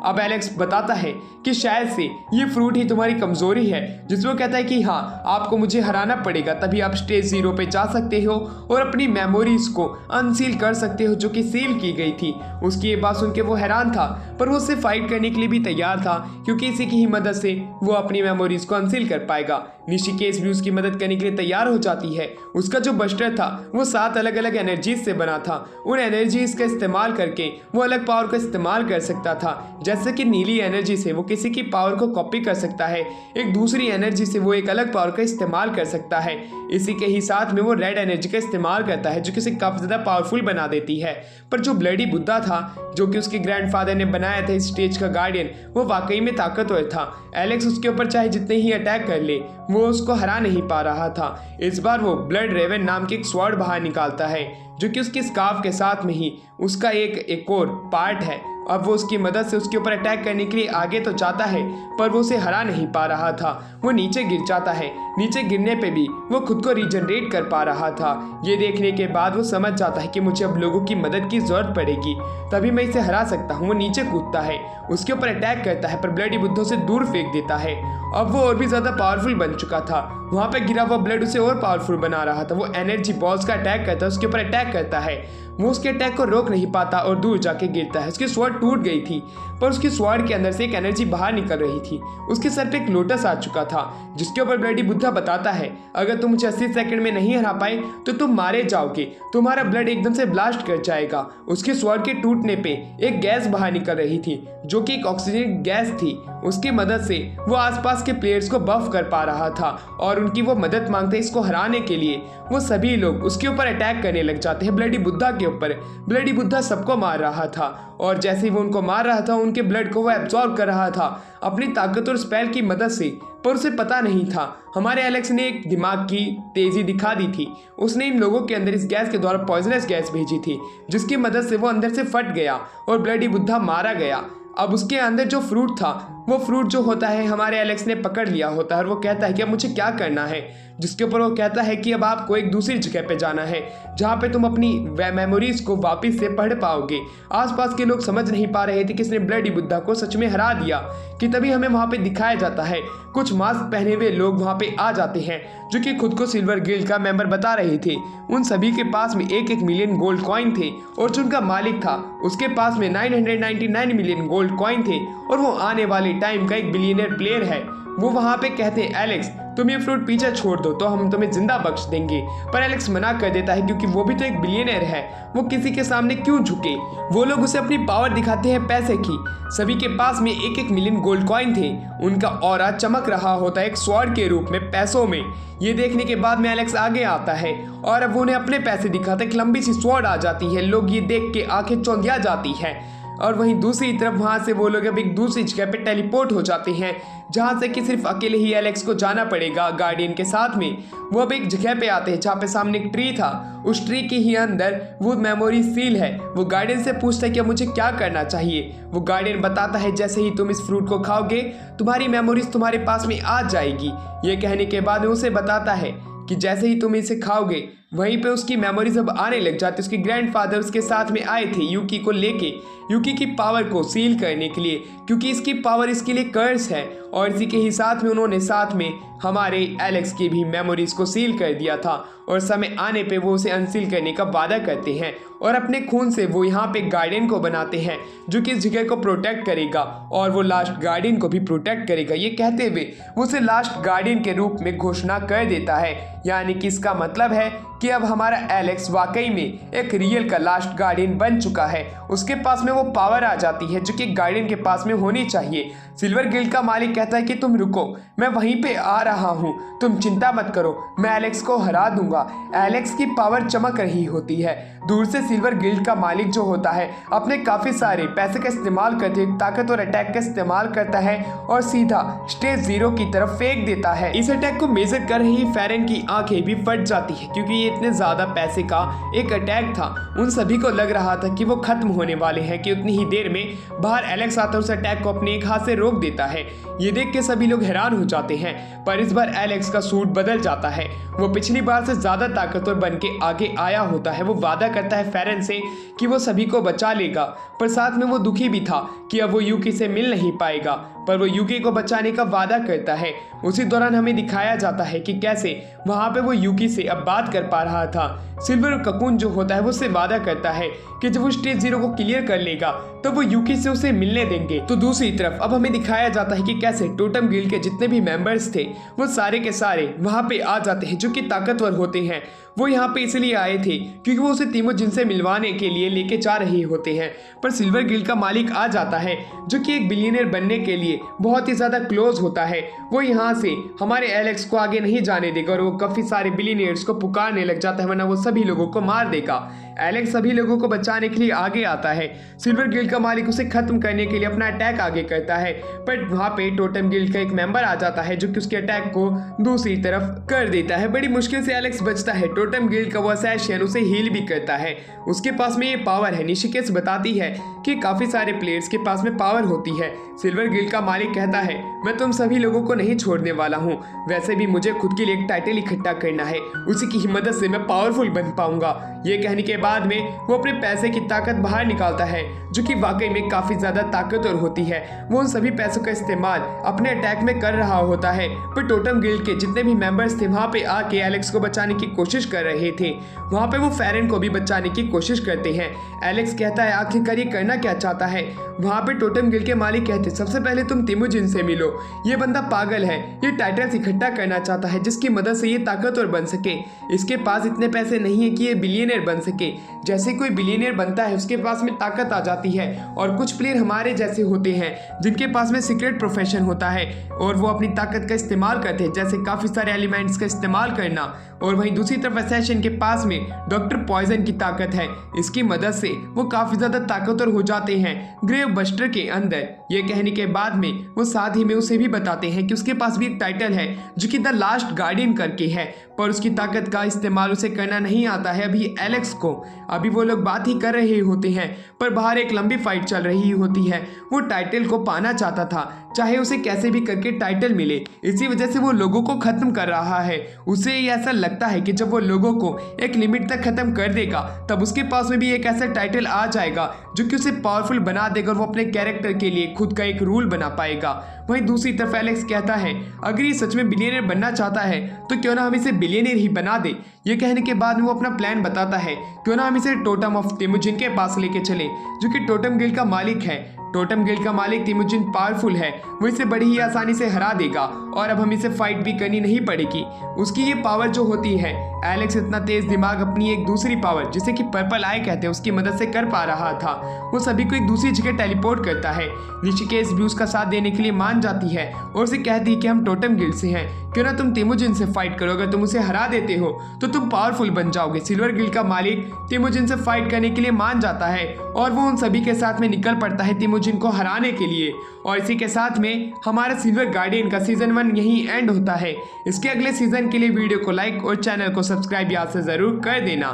अब एलेक्स बताता है कि शायद से ये फ्रूट ही तुम्हारी कमजोरी है, जिसमें वो कहता है कि हाँ आपको मुझे हराना पड़ेगा तभी आप स्टेज 0 पे जा सकते हो और अपनी मेमोरीज को अनसील कर सकते हो जो कि सील की गई थी। उसकी ये बात सुन के वो हैरान था, पर वो उससे फाइट करने के लिए भी तैयार था क्योंकि इसी की ही मदद से वो अपनी मेमोरीज को अनसील कर पाएगा। निशिकेस भी उसकी मदद करने के लिए तैयार हो जाती है। उसका जो बस्टर था वो 7 अलग अलग एनर्जीज से बना था। उन एनर्जीज का इस्तेमाल करके वो अलग पावर का इस्तेमाल कर सकता था, जैसे कि नीली एनर्जी से वो किसी की पावर को कॉपी कर सकता है, एक दूसरी एनर्जी से वो एक अलग पावर का इस्तेमाल कर सकता है। इसी के ही साथ में वो रेड एनर्जी का इस्तेमाल करता है जो कि उसे काफ़ी ज़्यादा पावरफुल बना देती है। पर जो ब्लडी बुद्धा था जो कि उसके ग्रैंडफादर ने बनाया था इस स्टेज का गार्डियन, वो वाकई में ताकतवर था। एलेक्स उसके ऊपर चाहे जितने ही अटैक कर ले वो उसको हरा नहीं पा रहा था। इस बार वो ब्लड रेवन नाम की एक स्वॉर्ड बाहर निकालता है जो कि उसकी स्कार्फ के साथ में ही उसका एक और पार्ट है। अब वो उसकी मदद से उसके ऊपर अटैक करने के लिए आगे तो जाता है पर वो उसे हरा नहीं पा रहा था। वो नीचे गिर जाता है। नीचे गिरने पे भी वो खुद को रीजनरेट कर पा रहा था। ये देखने के बाद वो समझ जाता है कि मुझे अब लोगों की मदद की जरूरत पड़ेगी, तभी मैं इसे हरा सकता हूँ। वो नीचे कूदता है, उसके ऊपर अटैक करता है पर ब्लडी बुद्धों से दूर फेंक देता है। अब वो और भी ज़्यादा पावरफुल बन चुका था। वहाँ पे गिरा हुआ ब्लड उसे और पावरफुल बना रहा था। वो एनर्जी बॉल्स का अटैक करता है, उसके ऊपर अटैक करता है। वो उसके अटैक को रोक नहीं पाता और दूर जाके गिरता है। उसकी स्वॉर्ड टूट गई थी पर उसकी स्वॉर्ड के अंदर से एक एनर्जी बाहर निकल रही थी। उसके सर पे एक लोटस आ चुका था जिसके ऊपर ब्लडी बुद्धा बताता है अगर तुम मुझे 80 सेकंड में नहीं हरा पाए तो तुम मारे जाओगे, तुम्हारा ब्लड एकदम से ब्लास्ट कर जाएगा। उसके स्वॉर्ड के टूटने पे एक गैस बाहर निकल रही थी जो कि एक ऑक्सीजन गैस थी। उसकी मदद से वो आसपास के प्लेयर्स को बफ कर पा रहा था और उनकी वो मदद मांगते इसको हराने के लिए। वो सभी लोग उसके ऊपर अटैक करने लग जाते हैं, ब्लडी बुद्धा के ऊपर। ब्लडी बुद्धा सबको मार रहा था और जैसे ही वो उनको मार रहा था उनके ब्लड को वो एब्जॉर्ब कर रहा था अपनी ताकत और स्पेल की मदद से। पर उसे पता नहीं था हमारे एलेक्स ने एक दिमाग की तेजी दिखा दी थी। उसने इन लोगों के अंदर इस गैस के द्वारा पॉइजनस गैस भेजी थी जिसकी मदद से वो अंदर से फट गया और ब्लडी बुद्धा मारा गया। अब उसके अंदर जो फ्रूट था वो फ्रूट जो होता है हमारे एलेक्स ने पकड़ लिया होता है और वो कहता है कि अब मुझे क्या करना है, जिसके ऊपर वो कहता है कि अब आपको एक दूसरी जगह पे जाना है जहाँ पे तुम अपनी मेमोरीज को वापस से पढ़ पाओगे। आसपास के लोग समझ नहीं पा रहे थे कि इसने ब्लडी बुद्धा को सच में हरा दिया कि तभी हमें वहाँ पे दिखाया जाता है कुछ मास्क पहने हुए लोग वहाँ पे आ जाते हैं जो कि खुद को सिल्वर गिल्ड का मेंबर बता रहे थे। उन सभी के पास में 1-1 मिलियन गोल्ड कॉइन थे और जो उनका मालिक था उसके पास में 999 मिलियन गोल्ड कॉइन थे और वो आने वाले टाइम का एक बिलियनर प्लेयर है। वो वहाँ पे कहते हैं एलेक्स तुम ये फ्रूट पीछे छोड़ दो तो हम तुम्हें जिंदा बख्श देंगे, पर एलेक्स मना कर देता है क्योंकि वो भी तो एक बिलियनर है, वो किसी के सामने क्यों झुके। वो लोग उसे अपनी पावर दिखाते हैं पैसे की। सभी के पास में 1-1 मिलियन गोल्ड कॉइन थे। उनका ऑरा चमक रहा होता है एक स्वॉर्ड के रूप में पैसों में। ये देखने के बाद में एलेक्स आगे आता है और अब उन्हें अपने पैसे दिखाते, एक लंबी सी स्वॉर्ड आ जाती है। लोग ये देख के आंखें चौंधिया जाती है और वहीं दूसरी तरफ वहाँ से वो लोग अब एक दूसरी जगह पे टेलीपोर्ट हो जाते हैं जहाँ से कि सिर्फ अकेले ही एलेक्स को जाना पड़ेगा गार्डियन के साथ में। वो अब एक जगह पे आते हैं जहाँ पे सामने एक ट्री था। उस ट्री के ही अंदर वो मेमोरी सील है। वो गार्डियन से पूछता है कि मुझे क्या करना चाहिए। वो गार्डियन बताता है जैसे ही तुम इस फ्रूट को खाओगे तुम्हारी मेमोरीज तुम्हारे पास में आ जाएगी। ये कहने के बाद उसे बताता है कि जैसे ही तुम इसे खाओगे वहीं पे उसकी मेमोरीज अब आने लग जाती। उसके ग्रैंडफादर उसके साथ में आए थे यूकी को लेके, यूकी की पावर को सील करने के लिए, क्योंकि इसकी पावर इसके लिए कर्स है। और इसी के ही साथ में उन्होंने साथ में हमारे एलेक्स की भी मेमोरीज को सील कर दिया था और समय आने पे वो उसे अनसील करने का वादा करते हैं और अपने खून से वो यहाँ पे गार्डियन को बनाते हैं जो कि इस जगह को प्रोटेक्ट करेगा और वो लास्ट गार्डियन को भी प्रोटेक्ट करेगा। ये कहते हुए वो उसे लास्ट गार्डियन के रूप में घोषणा कर देता है, यानी कि इसका मतलब है कि अब हमारा एलेक्स वाकई में एक रियल का लास्ट गार्डियन बन चुका है। उसके पास में वो पावर आ जाती है जो कि गार्डियन के पास में होनी चाहिए। सिल्वर गिल्ड का मालिक कहता है कि तुम रुको, मैं वहीं पे आ रहा हूँ, तुम चिंता मत करो, मैं एलेक्स को हरा दूंगा। एलेक्स की पावर चमक रही होती है। दूर से सिल्वर गिल्ड का मालिक जो होता है अपने काफ़ी सारे पैसे का इस्तेमाल करते हुए ताकत और अटैक का इस्तेमाल करता है और सीधा स्टेज 0 की तरफ फेंक देता है। इस अटैक को मेजर कर रही फेरन की आंखें भी फट जाती है क्योंकि ये इतने ज़्यादा पैसे का एक अटैक था। उन सभी को लग रहा था कि वो खत्म होने वाले हैं कि उतनी ही देर में बाहर एलेक्स आता है, उस अटैक को अपने एक हाथ से रोक देता है। ये देख के सभी लोग हैरान हो जाते हैं, पर इस बार एलेक्स का सूट बदल जाता है। वो पिछली बार से ज़्यादा ताकतवर बन के आगे आया होता है। वो वादा करता है फेरन से कि वो सभी को बचा लेगा, पर साथ में वो दुखी भी था कि अब वो यूकी से मिल नहीं पाएगा, पर वो यूकी को बचाने का वादा करता है। उसी दौरान हमें दिखाया जाता है कि कैसे वहाँ पे वो यूकी से अब बात कर पा रहा था। सिल्वर ककून जो होता है वो उससे वादा करता है कि जब वो स्टेज 0 को क्लियर कर लेगा तो वो यूकी से उसे मिलने देंगे। तो दूसरी तरफ अब हमें दिखाया जाता है कि कैसे टोटम गिल्ड के जितने भी मेंबर्स थे वो सारे के सारे वहाँ पे आ जाते हैं जो कि ताकतवर होते हैं। वो यहाँ पे इसलिए आए थे क्योंकि वो उसे तिमोजिन से मिलवाने के लिए लेके जा रहे होते हैं, पर सिल्वर गिल्ड का मालिक आ जाता है जो कि एक बिलियनियर बनने के लिए बहुत ही ज़्यादा क्लोज होता है। वो यहाँ से हमारे एलेक्स को आगे नहीं जाने देगा और वो काफ़ी सारे बिलियनियर्स को पुकारने लग जाता है, वरना वो सभी लोगों को मार देगा। एलेक्स सभी लोगों को बचाने के लिए आगे आता है। सिल्वर गिल्ड का मालिक उसे खत्म करने के लिए अपना अटैक आगे करता है, पर वहाँ पे टोटम गिल्ड का एक मेंबर आ जाता है जो कि उसके अटैक को दूसरी तरफ कर देता है। बड़ी मुश्किल से एलेक्स बचता है। टोटम गिल्ड का वो असैसिन उसे हील भी करता है। उसके पास में ये पावर है। निशिकेस बताती है कि काफ़ी सारे प्लेयर्स के पास में पावर होती है। सिल्वर गिल्ड का मालिक कहता है मैं तुम सभी लोगों को नहीं छोड़ने वाला हूँ, वैसे भी मुझे खुद के लिए एक टाइटल इकट्ठा करना है, उसी की मदद से मैं पावरफुल बन पाऊंगा। ये कहने के बाद में वो अपने पैसे की ताकत बाहर निकालता है जो कि वाकई में काफ़ी ज़्यादा ताकतवर होती है। वो उन सभी पैसों का इस्तेमाल अपने अटैक में कर रहा होता है, पर टोटम गिल्ड के जितने भी मेंबर्स थे वहाँ पे आके एलेक्स को बचाने की कोशिश कर रहे थे। वहाँ पे वो फेरन को भी बचाने की कोशिश करते हैं। एलेक्स कहता है आखिरकार ये करना क्या चाहता है। वहाँ पे टोटम गिल्ड के मालिक कहते सबसे पहले तुम तिमोजिन से मिलो, ये बंदा पागल है, ये टाइटल्स इकट्ठा करना चाहता है जिसकी मदद से ये ताकतवर बन सके। इसके पास इतने पैसे नहीं है कि ये बिलियनियर बन सके। जैसे कोई बिलियनियर बनता है उसके पास में ताकत आ जाती है, और कुछ प्लेयर हमारे जैसे होते हैं जिनके पास में सीक्रेट प्रोफेशन होता है और वो अपनी ताकत का इस्तेमाल करते हैं, जैसे काफ़ी सारे एलिमेंट्स का इस्तेमाल करना। और वहीं दूसरी तरफ असैसिन के पास में डॉक्टर पॉइजन की ताकत है। इसकी मदद से वो काफ़ी ज़्यादा ताकतवर हो जाते हैं ग्रेव बस्टर के अंदर। ये कहने के बाद में वो साथ ही में उसे भी बताते हैं कि उसके पास भी एक टाइटल है जो कि द लास्ट गार्डियन करके है, पर उसकी ताकत का इस्तेमाल उसे करना नहीं आता है अभी एलेक्स को। अभी वो लोग बात ही कर रहे होते हैं, पर बाहर एक लंबी फाइट चल रही होती है। वो टाइटल को पाना चाहता था, चाहे उसे कैसे भी करके टाइटल मिले, इसी वजह से वो लोगों को खत्म कर रहा है। उसे ऐसा लगता है कि जब वो लोगों को एक लिमिट तक खत्म कर देगा तब उसके पास में भी एक ऐसा टाइटल आ जाएगा जो कि उसे पावरफुल बना देगा और वो अपने कैरेक्टर के लिए खुद का एक रूल बना पाएगा। वहीं दूसरी तरफ एलेक्स कहता है अगर ये सच में बिलियनियर बनना चाहता है तो क्यों ना हम इसे बिलियनियर ही बना दे। ये कहने के बाद वो अपना प्लान बताता है, क्यों ना हम इसे टोटम ऑफ तिमोजिन के पास लेके चले जो कि टोटम गिल्ड का मालिक है। टोटम गिल्ड का मालिक तिमोजिन पावरफुल है, वो इसे बड़ी ही आसानी से हरा देगा और अब हम इसे फाइट भी करनी नहीं पड़ेगी। उसकी ये पावर जो होती है, एलेक्स इतना तेज दिमाग अपनी एक दूसरी पावर जिसे कि पर्पल आई कहते हैं उसकी मदद से कर पा रहा था। वो सभी को एक दूसरी जगह टेलीपोर्ट करता है। निशिकेस भी उसका साथ देने के लिए मान जाती है और उसे कहती है कि हम टोटम गिल्ड से हैं, क्यों ना तुम तिमोजिन से फाइट करो, अगर तुम उसे हरा देते हो तो तुम पावरफुल बन जाओगे। सिल्वर गिल्ड का मालिक तिमोजिन से फाइट करने के लिए मान जाता है और वो उन सभी के साथ में निकल पड़ता है तिमोजिन को हराने के लिए। और इसी के साथ में हमारा सिल्वर गार्डियन का सीजन 1 यहीं एंड होता है। इसके अगले सीजन के लिए वीडियो को लाइक और चैनल को सब्सक्राइब याद से ज़रूर कर देना।